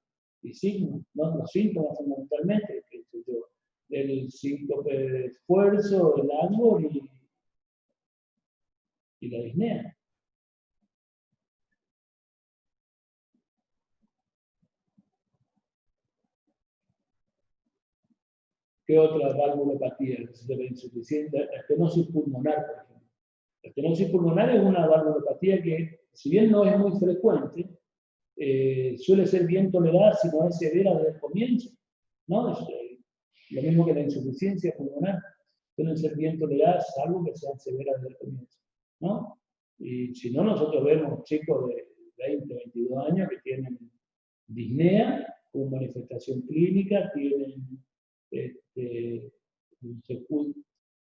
y signos, ¿no? Los síntomas fundamentalmente, que sé yo, el síncope de esfuerzo, el árbol y la disnea. ¿Qué otra valvulopatía de la insuficiencia? La estenosis pulmonar, por ejemplo. La estenosis pulmonar es una valvulopatía que, si bien no es muy frecuente, suele ser bien tolerada si no es severa desde el comienzo, ¿no? Lo mismo que la insuficiencia pulmonar, suelen ser bien toleradas, salvo que sean severas desde el comienzo, ¿no? Y si no, nosotros vemos chicos de 20, 22 años que tienen disnea con manifestación clínica, tienen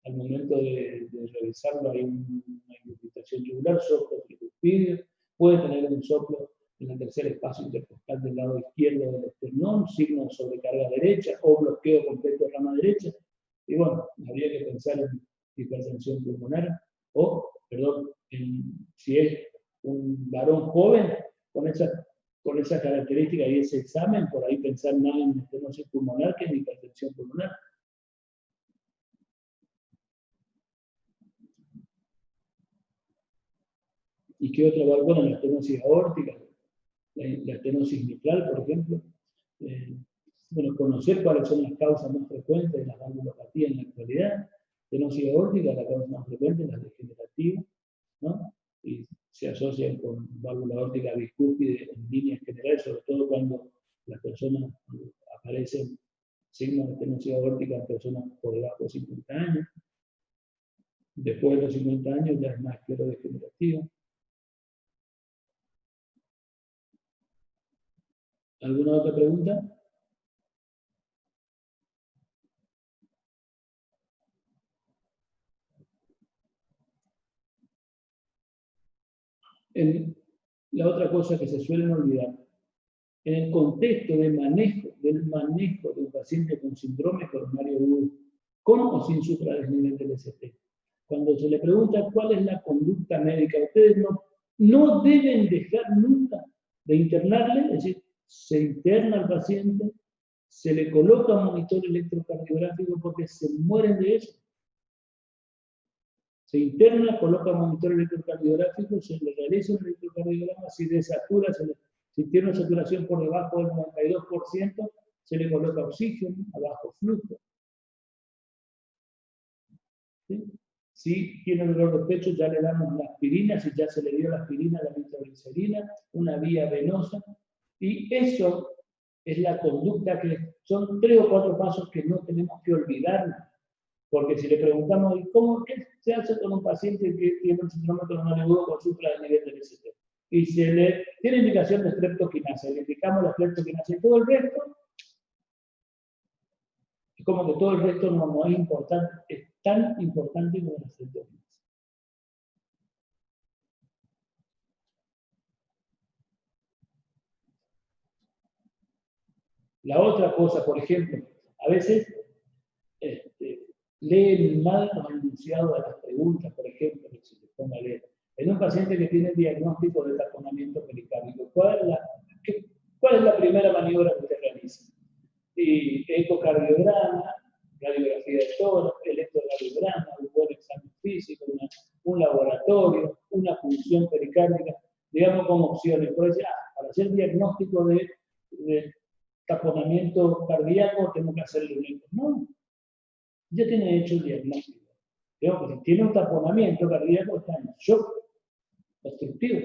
al momento de revisarlo hay una infiltración tubular, soplo tricuspidio, puede tener un soplo en el tercer espacio intercostal del lado izquierdo del esternón, signo de sobrecarga derecha o bloqueo completo de rama derecha. Y bueno, habría que pensar en hipertensión pulmonar o, perdón, si es un varón joven con esa característica y ese examen, por ahí pensar más en estenosis pulmonar que en hipertensión pulmonar. ¿Y qué otra válvula? La estenosis aórtica, la estenosis mitral, por ejemplo. Bueno, conocer cuáles son las causas más frecuentes de las valvulopatías en la actualidad. Estenosis aórtica, la causa más frecuente es la degenerativa, ¿no? Y se asocian con válvula aórtica bicúspide en líneas generales, sobre todo cuando las personas aparecen signos de estenosis aórtica en personas por debajo de 50 años. Después de los 50 años ya es más esclerodegenerativa. ¿Alguna otra pregunta? La otra cosa que se suelen olvidar, en el contexto del manejo de un paciente con síndrome coronario agudo, con o sin supradesnivel del ST, cuando se le pregunta cuál es la conducta médica, ustedes no deben dejar nunca de internarle, es decir, se interna al paciente, se le coloca un monitor electrocardiográfico porque se mueren de eso. Se interna, coloca un monitor electrocardiográfico, se le realiza un electrocardiograma, si desatura, si tiene una saturación por debajo del 92%, se le coloca oxígeno a bajo flujo. ¿Sí? Si tiene dolor de pecho, ya le damos la aspirina, si ya se le dio la aspirina, la nitroglicerina, una vía venosa. Y eso es la conducta que son 3 o 4 pasos que no tenemos que olvidarnos. Porque si le preguntamos, ¿qué se hace con un paciente que tiene un síndrome coronal agudo con supra-nivel del ST? Y se le tiene indicación de streptokinasa, le indicamos la streptokinasa y todo el resto, es como que todo el resto no es importante, es tan importante como la streptokinasa. La otra cosa, por ejemplo, a veces leen mal los enunciados de las preguntas, por ejemplo, que se les ponga a leer. En un paciente que tiene diagnóstico de taponamiento pericárdico, ¿cuál es la primera maniobra que usted realiza? Ecocardiograma, radiografía de tórax, electrocardiograma, un buen examen físico, un laboratorio, una función pericárdica, digamos como opciones. Puede decir, para hacer diagnóstico de taponamiento cardíaco tengo que hacerle un eco. No, ya tiene hecho el diagnóstico. Digamos que si tiene un taponamiento cardíaco, está en shock obstructivo.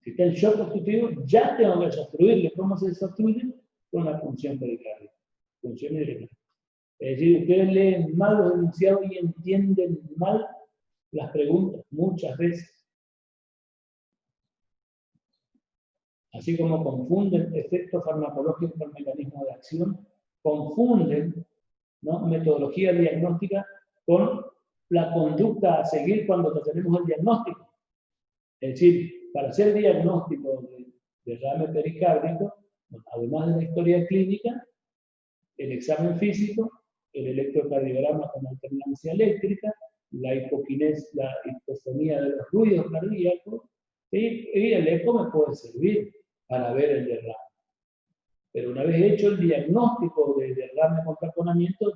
Si está en shock obstructivo, ya tengo que desobstruirle. ¿Cómo se desobstruye? Con la función pericárdica, función hidrológica. Es decir, ustedes leen mal los enunciados y entienden mal las preguntas muchas veces. Así como confunden efectos farmacológicos con mecanismo de acción, confunden, ¿no?, metodología diagnóstica con la conducta a seguir cuando tenemos el diagnóstico. Es decir, para hacer diagnóstico de derrame pericárdico, además de la historia clínica, el examen físico, el electrocardiograma con alternancia eléctrica, la hipofonía de los ruidos cardíacos, y el eco me puede servir para ver el derrame. Pero una vez hecho el diagnóstico de derrame con taponamiento,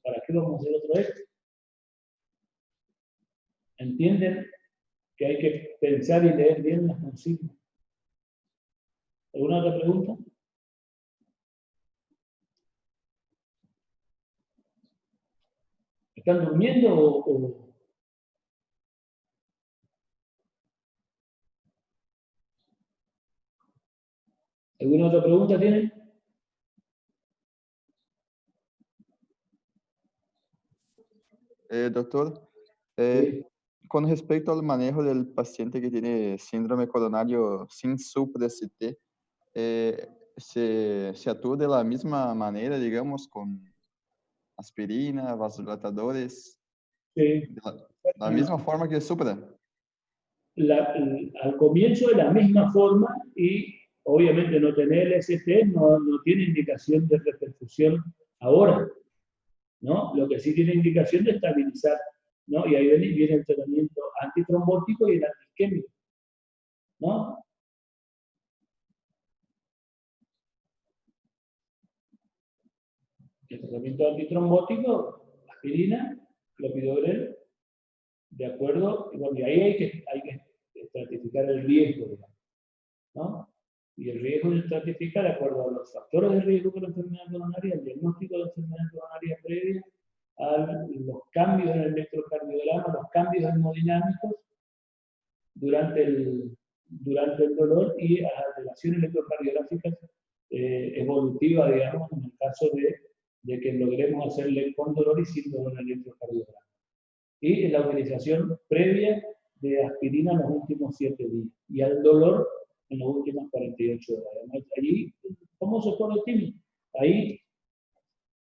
¿para qué vamos a hacer otro eco? ¿Entienden que hay que pensar y leer bien las consignas? ¿Alguna otra pregunta? ¿Están durmiendo o...? ¿Alguna otra pregunta tienen? Doctor, Sí. con respecto al manejo del paciente que tiene síndrome coronario sin supra-ST, se actúa de la misma manera, digamos, con aspirina, vasodilatadores, Sí. de la misma forma que supra? Al comienzo de la misma forma, y obviamente no tener LST no tiene indicación de reperfusión ahora, ¿no? Lo que sí tiene indicación de estabilizar, ¿no? Y ahí viene el tratamiento antitrombótico y el antiisquémico, ¿no? El tratamiento antitrombótico, aspirina, clopidogrel, de acuerdo, y bueno, y ahí hay que estratificar el riesgo, digamos, ¿no? Y el riesgo se estratifica de acuerdo a los factores de riesgo de la enfermedad coronaria, el diagnóstico de la enfermedad coronaria previa, a los cambios en el electrocardiograma, los cambios hemodinámicos durante el dolor y a las alteraciones electrocardiográficas evolutivas, digamos, en el caso de que logremos hacerle con dolor y sin dolor el electrocardiograma. Y la utilización previa de aspirina en los últimos 7 días y al dolor en las últimas 48 horas. Allí, ¿cómo se pone el químico? Ahí,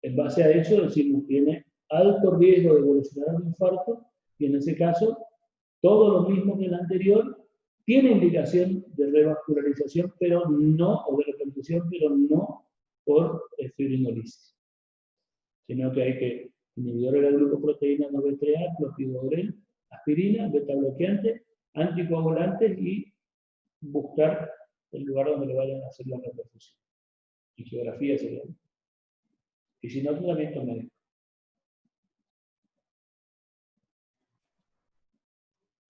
en base a eso, decimos, tiene alto riesgo de evolucionar un infarto, y en ese caso, todo lo mismo que el anterior, tiene indicación de revascularización, pero no, o de repercusión, pero no por fibrinolisis, sino que hay que inhibidor de la glucoproteína 9,3-A, clopidogrel, aspirina, beta bloqueante, anticoagulantes y buscar el lugar donde le vayan a hacer la reperfusión. Y geografía sería. Y si no, tratamiento médico.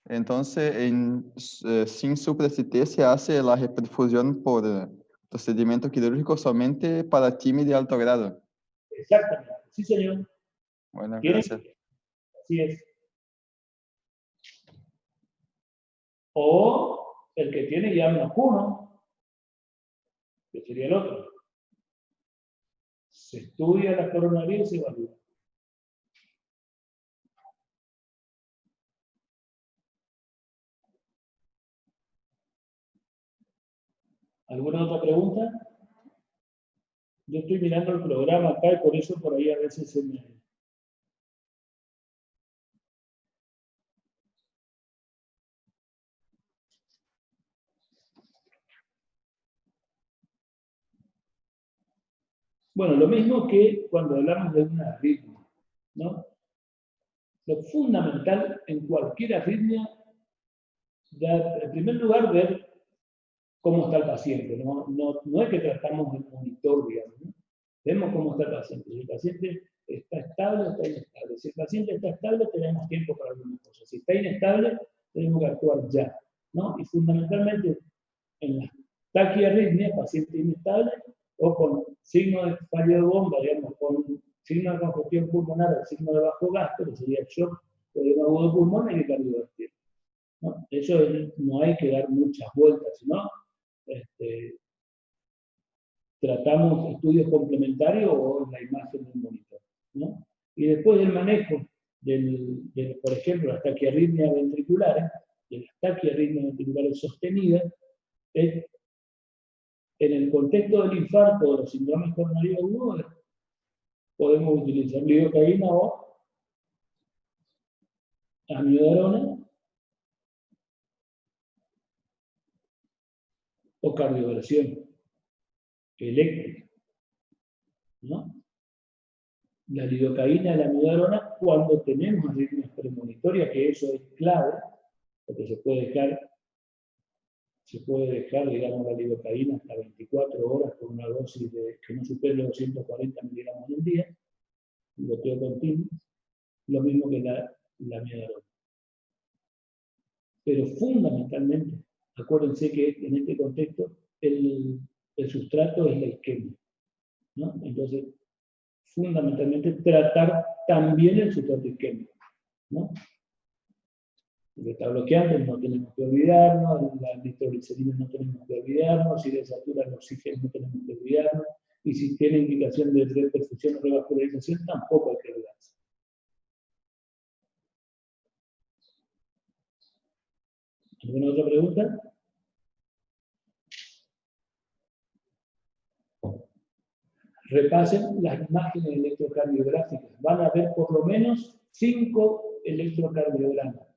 Entonces, sin supra-CT se hace la reperfusión por procedimiento quirúrgico solamente para TIMI de alto grado. Exactamente, sí señor. Bueno, ¿Tiene? gracias. Así es. O el que tiene ya menos 1, que sería el otro. Se estudia la coronavirus y se evalúa. ¿Alguna otra pregunta? Yo estoy mirando el programa acá y por eso por ahí a veces se me... Bueno, lo mismo que cuando hablamos de una arritmia, ¿no? Lo fundamental en cualquier arritmia, en primer lugar, ver cómo está el paciente. No es que tratamos el monitor, digamos, ¿no? Vemos cómo está el paciente. Si el paciente está estable o está inestable. Si el paciente está estable, tenemos tiempo para algunas cosas. Si está inestable, tenemos que actuar ya, ¿no? Y fundamentalmente, en la taquiarritmia, paciente inestable, o con signo de fallo de bomba, digamos, con signo de congestión pulmonar o signo de bajo gasto, que sería el shock o de agudo pulmón, hay que cardiovascular, ¿no? Eso no hay que dar muchas vueltas, sino tratamos estudios complementarios o la imagen del monitor, ¿no? Y después del manejo, por ejemplo, las taquiarritmias ventriculares, de las taquiarritmias ventriculares sostenidas, en el contexto del infarto o de los síndromes coronarios agudos, podemos utilizar lidocaína o amiodarona o cardioversión eléctrica, ¿no? La lidocaína y la amiodarona cuando tenemos arritmias premonitorias, que eso es clave, porque se puede dejar, digamos, la lidocaína hasta 24 horas con una dosis que no supere los 240 miligramos al día, un goteo continuo, lo mismo que la amiodarona. Pero fundamentalmente, acuérdense que en este contexto el sustrato es la isquemia, ¿no? Entonces, fundamentalmente tratar también el sustrato isquémico, ¿no? El beta bloqueante no tenemos que olvidarnos, la nitroglicerina no tenemos que olvidarnos, si desatura el oxígeno no tenemos que olvidarnos, y si tiene indicación de reperfusión o revascularización tampoco hay que olvidarse. ¿Alguna otra pregunta? Repasen las imágenes electrocardiográficas. Van a ver por lo menos 5 electrocardiogramas.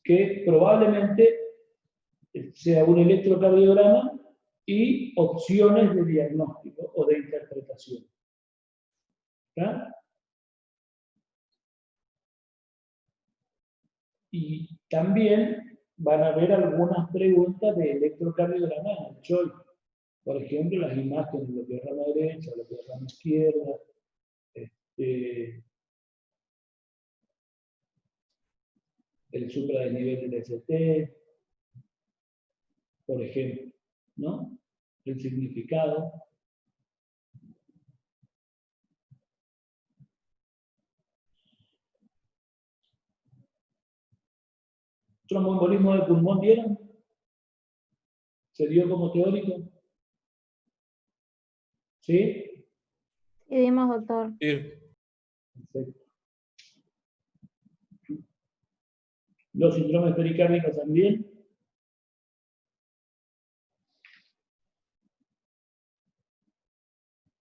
Que probablemente sea un electrocardiograma y opciones de diagnóstico o de interpretación. ¿Está? Y también van a ver algunas preguntas de electrocardiograma en el CHOI. Por ejemplo, las imágenes de lo que es rama derecha, lo que es rama izquierda, el supradesnivel del ST, por ejemplo, ¿no? El significado. ¿Tromboembolismo de pulmón vieron? ¿Se dio como teórico? ¿Sí? Sí, dimos, doctor. Perfecto. ¿Los síndromes pericárdicos también?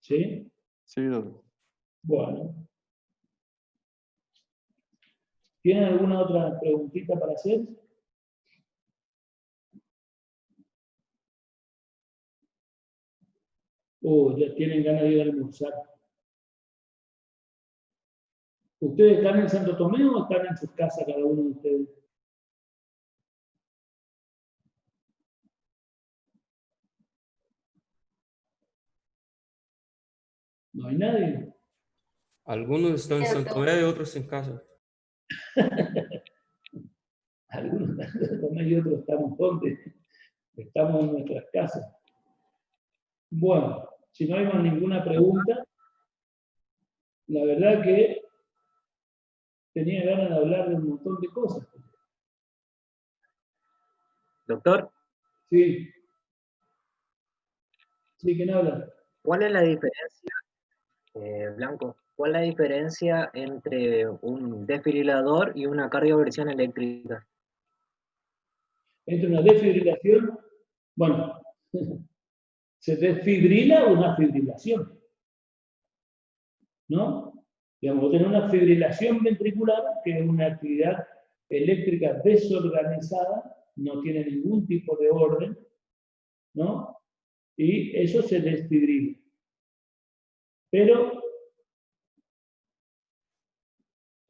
¿Sí? Sí, doctor. Bueno. ¿Tienen alguna otra preguntita para hacer? Ya tienen ganas de ir a almorzar. ¿Ustedes están en Santo Tomé o están en sus casas cada uno de ustedes? ¿No hay nadie? Algunos están en Santo Tomé y otros en casa. Algunos están en Santo Tomé y otros estamos donde? Estamos en nuestras casas. Bueno, si no hay más ninguna pregunta, la verdad que tenía ganas de hablar de un montón de cosas. Doctor, Sí. Sí, ¿quién habla? ¿cuál es la diferencia, Blanco, cuál es la diferencia entre un desfibrilador y una cardioversión eléctrica? Entre una desfibrilación, bueno, se desfibrila una fibrilación, ¿no? Digamos, tener una fibrilación ventricular, que es una actividad eléctrica desorganizada, no tiene ningún tipo de orden, ¿no? Y eso se desfibrila. Pero,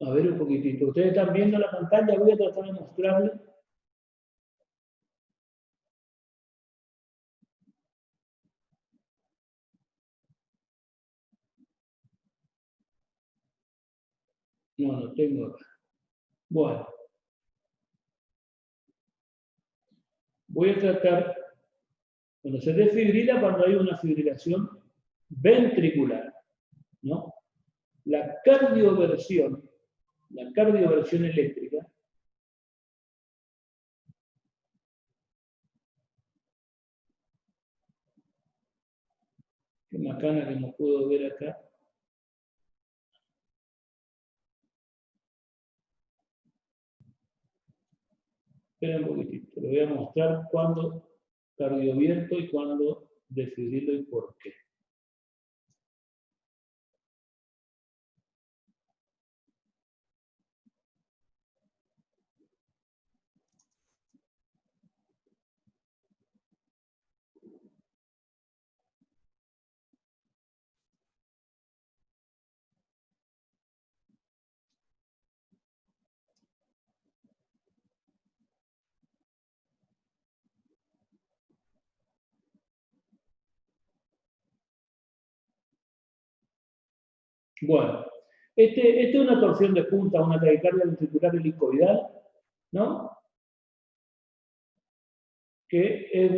a ver un poquitito, ustedes están viendo la pantalla, voy a tratar de mostrarles. No tengo acá. Bueno. Voy a tratar, cuando se desfibrila, cuando hay una fibrilación ventricular, ¿no? La cardioversión eléctrica, qué macana que no puedo ver acá. Espera un poquitito, le voy a mostrar cuándo cardiovierto y cuándo desfibrilo y por qué. Bueno, este es una torsión de punta, una taquicardia ventricular helicoidal, ¿no? Que es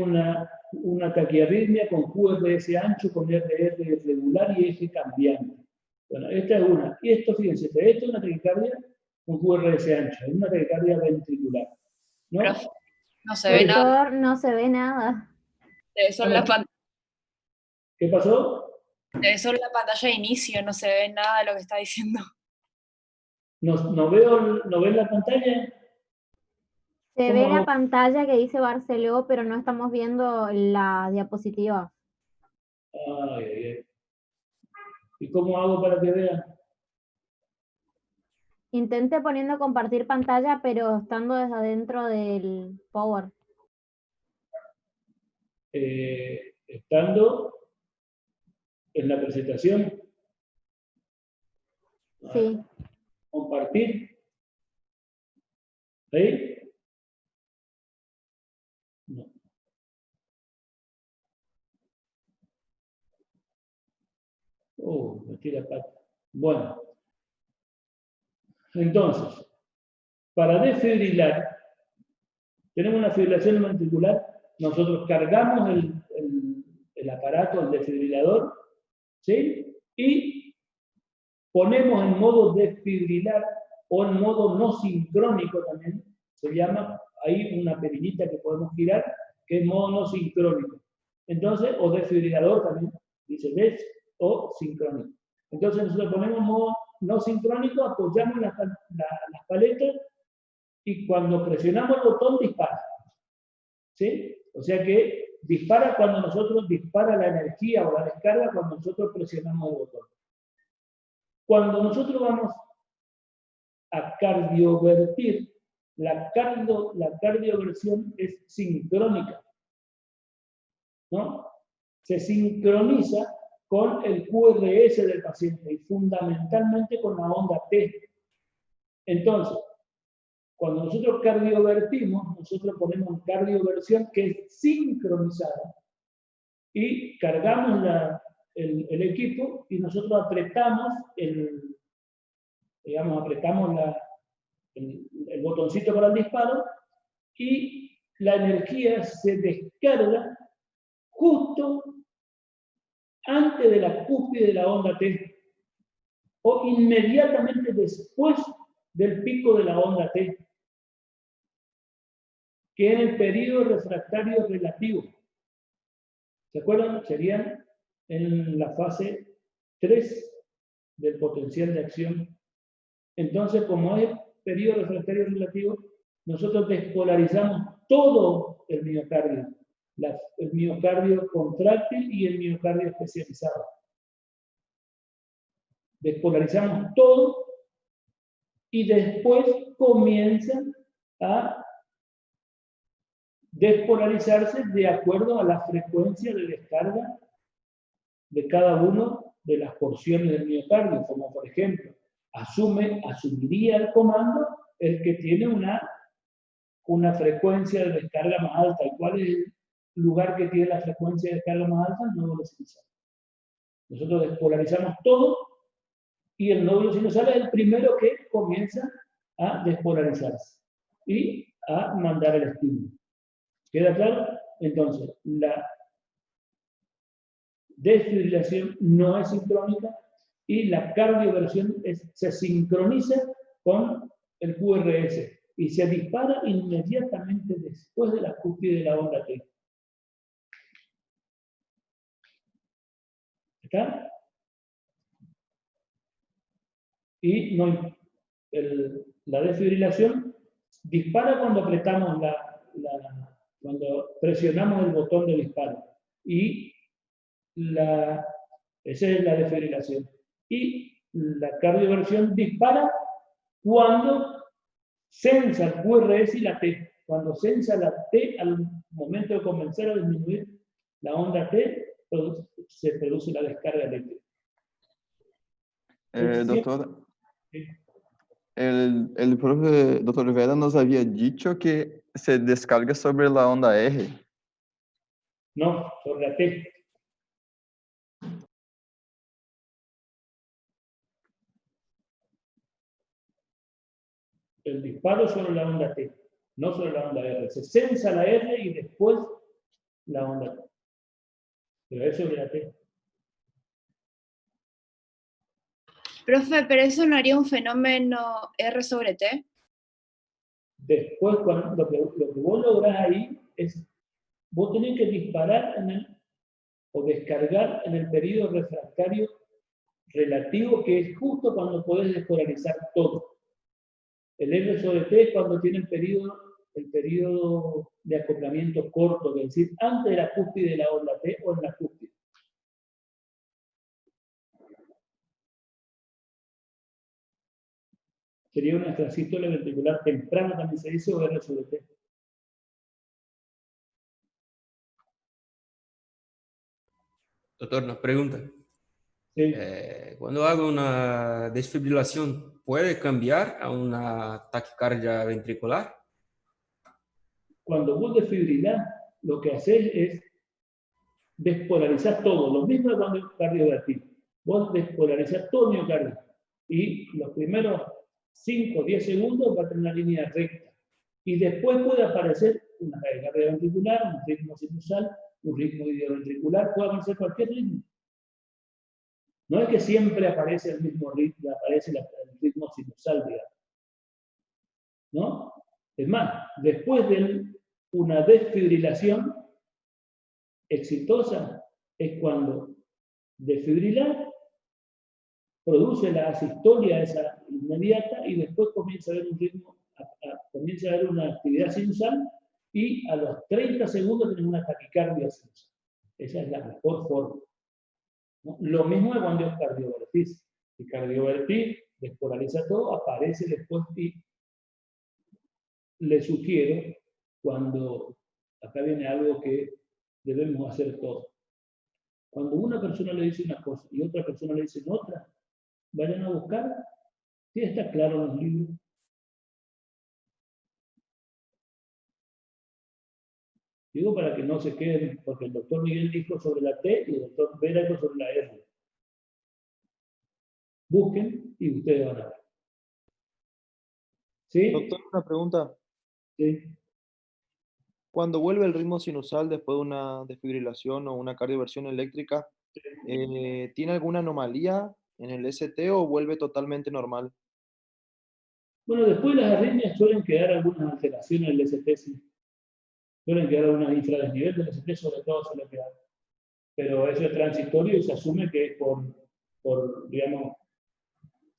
una taquiarritmia con QRS ancho, con RR irregular y eje cambiante. Bueno, esta es una. Y esto, fíjense, esta es una taquicardia con QRS ancho, es una taquicardia ventricular, ¿no? Profe, no se ve nada. Doctor, no se ve nada. Debe ser la ¿Qué pasó? Debe ser la pantalla de inicio, no se ve nada de lo que está diciendo. ¿No ven la pantalla? Se ve la pantalla que dice Barceló, pero no estamos viendo la diapositiva. Ay. ¿Y cómo hago para que vean? Intente poniendo compartir pantalla, pero estando desde adentro del Power. Estando en la presentación. Sí. Compartir. ¿Ahí? No. Metí la pata. Bueno. Entonces, para desfibrilar, tenemos una fibrilación ventricular, nosotros cargamos el aparato, el desfibrilador, ¿sí? Y ponemos en modo desfibrilar o en modo no sincrónico también, se llama, hay una perillita que podemos girar, que es modo no sincrónico. Entonces, o desfibrilador también, dice des o sincrónico. Entonces nosotros ponemos modo no sincrónico, apoyamos las paletas y cuando presionamos el botón dispara. ¿Sí? O sea que dispara cuando nosotros, dispara la energía o la descarga cuando nosotros presionamos el botón. Cuando nosotros vamos a cardiovertir, la cardioversión es sincrónica, ¿no? se sincroniza con el QRS del paciente y fundamentalmente con la onda T. Entonces, cuando nosotros cardiovertimos, nosotros ponemos cardioversión que es sincronizada y cargamos el equipo y nosotros apretamos el botoncito para el disparo y la energía se descarga justo antes de la cúspide de la onda T o inmediatamente después del pico de la onda T, que es el periodo refractario relativo. ¿Se acuerdan? Serían en la fase 3 del potencial de acción. Entonces, como es periodo refractario relativo, nosotros despolarizamos todo el miocardio. El miocardio contráctil y el miocardio especializado. Despolarizamos todo y después comienzan a despolarizarse de acuerdo a la frecuencia de descarga de cada una de las porciones del miocardio, como por ejemplo, asumiría el comando el que tiene una frecuencia de descarga más alta. ¿Y cuál es el lugar que tiene la frecuencia de descarga más alta? El nódulo sinusal. Nosotros despolarizamos todo y el nódulo sinusal es el primero que comienza a despolarizarse y a mandar el estímulo. ¿Queda claro? Entonces, la desfibrilación no es sincrónica y la cardioversión se sincroniza con el QRS y se dispara inmediatamente después de la cúspide de la onda T. ¿Está? Y la desfibrilación dispara cuando apretamos cuando presionamos el botón de disparo. Y esa es la desfibrilación. Y la cardioversión dispara cuando sensa el QRS y la T. Cuando sensa la T, al momento de comenzar a disminuir la onda T, se produce la descarga eléctrica. Doctor, el profe Dr. Rivera nos había dicho que se descarga sobre la onda R. No, sobre la T. El disparo sobre la onda T, no sobre la onda R. Se sensa la R y después la onda T. Pero es sobre la T. Profe, ¿pero eso no haría un fenómeno R sobre T? Después, lo que vos lográs ahí es, vos tenés que disparar o descargar en el periodo refractario relativo, que es justo cuando podés despolarizar todo. El R sobre T es cuando tiene el periodo de acoplamiento corto, es decir, antes de la cúspide de la onda T o en la cúspide. Sería una extrasístole ventricular temprana, también se dice, o R sobre T. Doctor, nos pregunta. Sí. Cuando hago una desfibrilación, ¿puede cambiar a una taquicardia ventricular? Cuando vos desfibrilás, lo que haces es despolarizar todo. Lo mismo que cuando cardiovertimos. Vos despolarizás todo el miocardio. Y los primeros 5 o 10 segundos va a tener una línea recta. Y después puede aparecer una taquicardia ventricular, un ritmo sinusal, un ritmo idioventricular, puede aparecer cualquier ritmo. No es que siempre aparece el mismo ritmo, aparece el ritmo sinusal, digamos. ¿No? Es más, después de una desfibrilación exitosa, es cuando desfibrilar produce la asistolia esa inmediata y después comienza a haber un ritmo, comienza a haber una actividad sinusal y a los 30 segundos tenés una taquicardia sinusal. Esa es la mejor forma. ¿No? Lo mismo es cuando cardiovertís. Si cardiovertís, despolariza todo, aparece después y le sugiero cuando acá viene algo que debemos hacer todos. Cuando una persona le dice una cosa y otra persona le dice otra, vayan a buscar. Sí, está claro en los libros. Digo para que no se queden, porque el doctor Miguel dijo sobre la T y el doctor Vera dijo sobre la R. Busquen y ustedes van a ver. ¿Sí? Doctor, una pregunta. Sí. Cuando vuelve el ritmo sinusal después de una desfibrilación o una cardioversión eléctrica, ¿tiene alguna anomalía en el ST o vuelve totalmente normal? Bueno, después de las arritmias suelen quedar algunas alteraciones en el ST, sí. Suelen quedar algunas infradesnivel del ST, sobre todo suele quedar. Pero eso es transitorio y se asume que es digamos,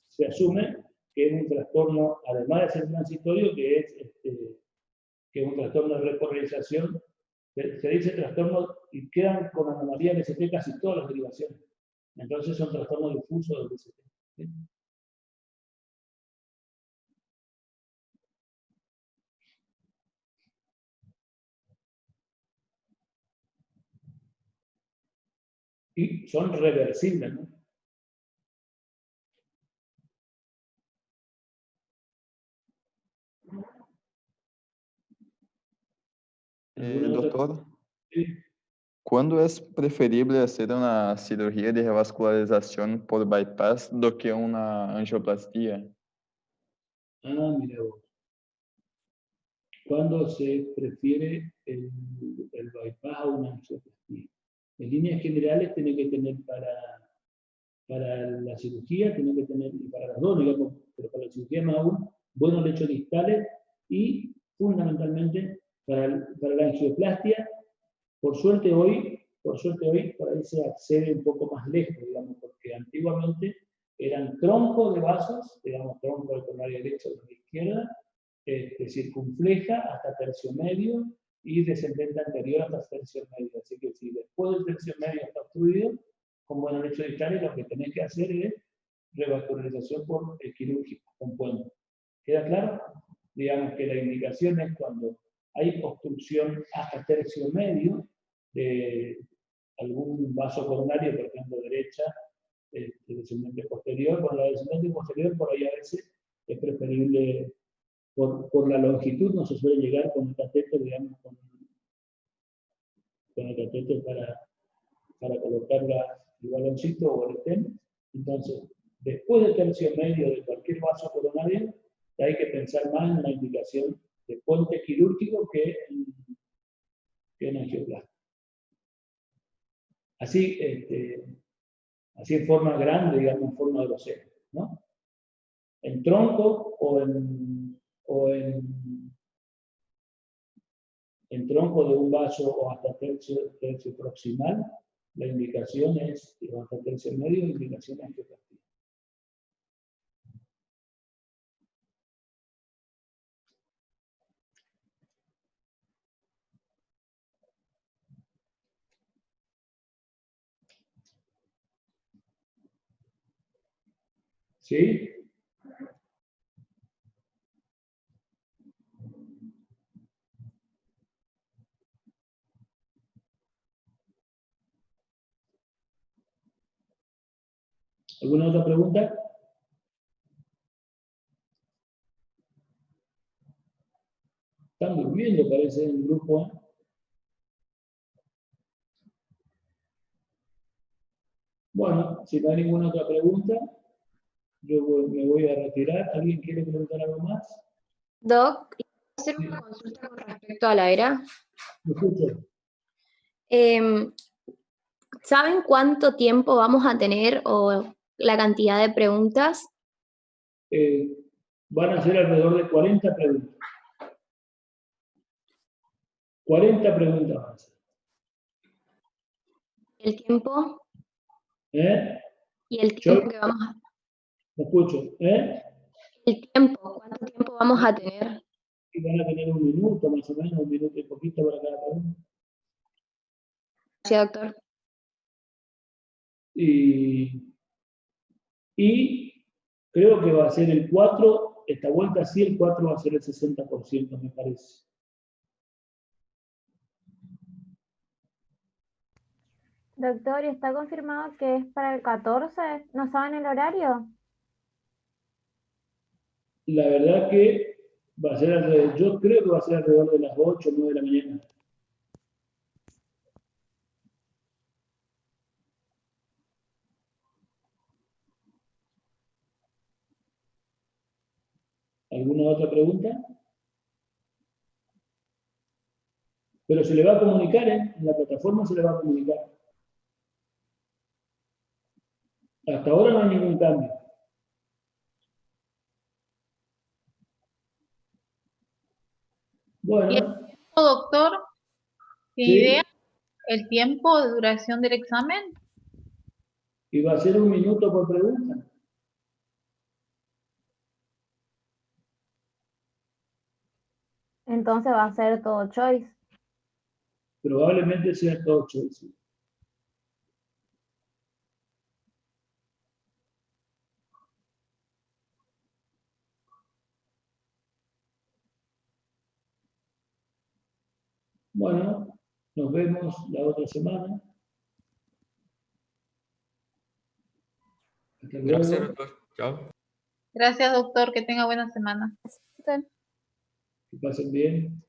se asume que es un trastorno, además de ser transitorio, que es un trastorno de repolarización. Se dice trastorno y quedan con anomalía del ST casi todas las derivaciones. Entonces son trastornos difusos del ST. ¿Sí? Y son reversibles, ¿no? Doctor, Sí. ¿cuándo es preferible hacer una cirugía de revascularización por bypass do que una angioplastia? Ah, mira vos. ¿Cuándo se prefiere el bypass a una angioplastia? En líneas generales tiene que tener para la cirugía, tiene que tener, y para las dos, digamos, pero para la cirugía más aún, buenos lechos distales y fundamentalmente para la angioplastia, por suerte hoy por ahí se accede un poco más lejos, digamos, porque antiguamente eran troncos de vasos, digamos, tronco de coronaria derecha o de la izquierda, circunfleja hasta tercio medio y descendente anterior hasta tercio medio. Así que si después del tercio medio está obstruido, con buenos lechos distales, lo que tenés que hacer es revascularización por quirúrgica, con puente. ¿Queda claro? Digamos que la indicación es cuando hay obstrucción hasta tercio medio de algún vaso coronario, por ejemplo, derecha, descendente posterior. Con la descendente posterior, por ahí a veces es preferible, por la longitud, no se suele llegar con el catéter, digamos, con el catéter para colocar el baloncito o el stent. Entonces, después del tercio medio de cualquier vaso coronario, hay que pensar más en la indicación de puente quirúrgico que en angioplastia. Así, así en forma grande, digamos, en forma grosera, ¿no? En tronco en tronco de un vaso o hasta tercio proximal, la indicación es, o hasta tercio medio, la indicación es angioplastia. ¿Sí? ¿Alguna otra pregunta? Están durmiendo, parece, en el grupo, ¿eh? Bueno, si no hay ninguna otra pregunta, yo me voy a retirar. ¿Alguien quiere preguntar algo más? Doc, ¿puedo hacer una consulta con respecto a la ERA? ¿Me escucho? ¿Saben cuánto tiempo vamos a tener o la cantidad de preguntas? Van a ser alrededor de 40 preguntas. 40 preguntas van a ser. ¿El tiempo? ¿Eh? ¿Y el tiempo que vamos a...? Me escucho, ¿eh? ¿El tiempo? ¿Cuánto tiempo vamos a tener? Y van a tener un minuto, más o menos, un minuto y poquito para cada pregunta. Gracias, doctor. Y creo que va a ser el 4, esta vuelta sí, el 4 va a ser el 60%, me parece. Doctor, ¿y está confirmado que es para el 14? ¿No saben el horario? La verdad que va a ser alrededor, yo creo que va a ser alrededor de las 8 o 9 de la mañana. ¿Alguna otra pregunta? Pero se le va a comunicar, ¿eh? En la plataforma se le va a comunicar. Hasta ahora no hay ningún cambio. ¿Y el Bueno, tiempo, doctor? ¿Tiene sí, idea? ¿El tiempo de duración del examen? y va a ser 1 minuto por pregunta. Entonces va a ser todo choice. Probablemente sea todo choice. Bueno, nos vemos la otra semana. Hasta Gracias, luego. doctor. Chao. Gracias, doctor. Que tenga buena semana. Que pasen bien.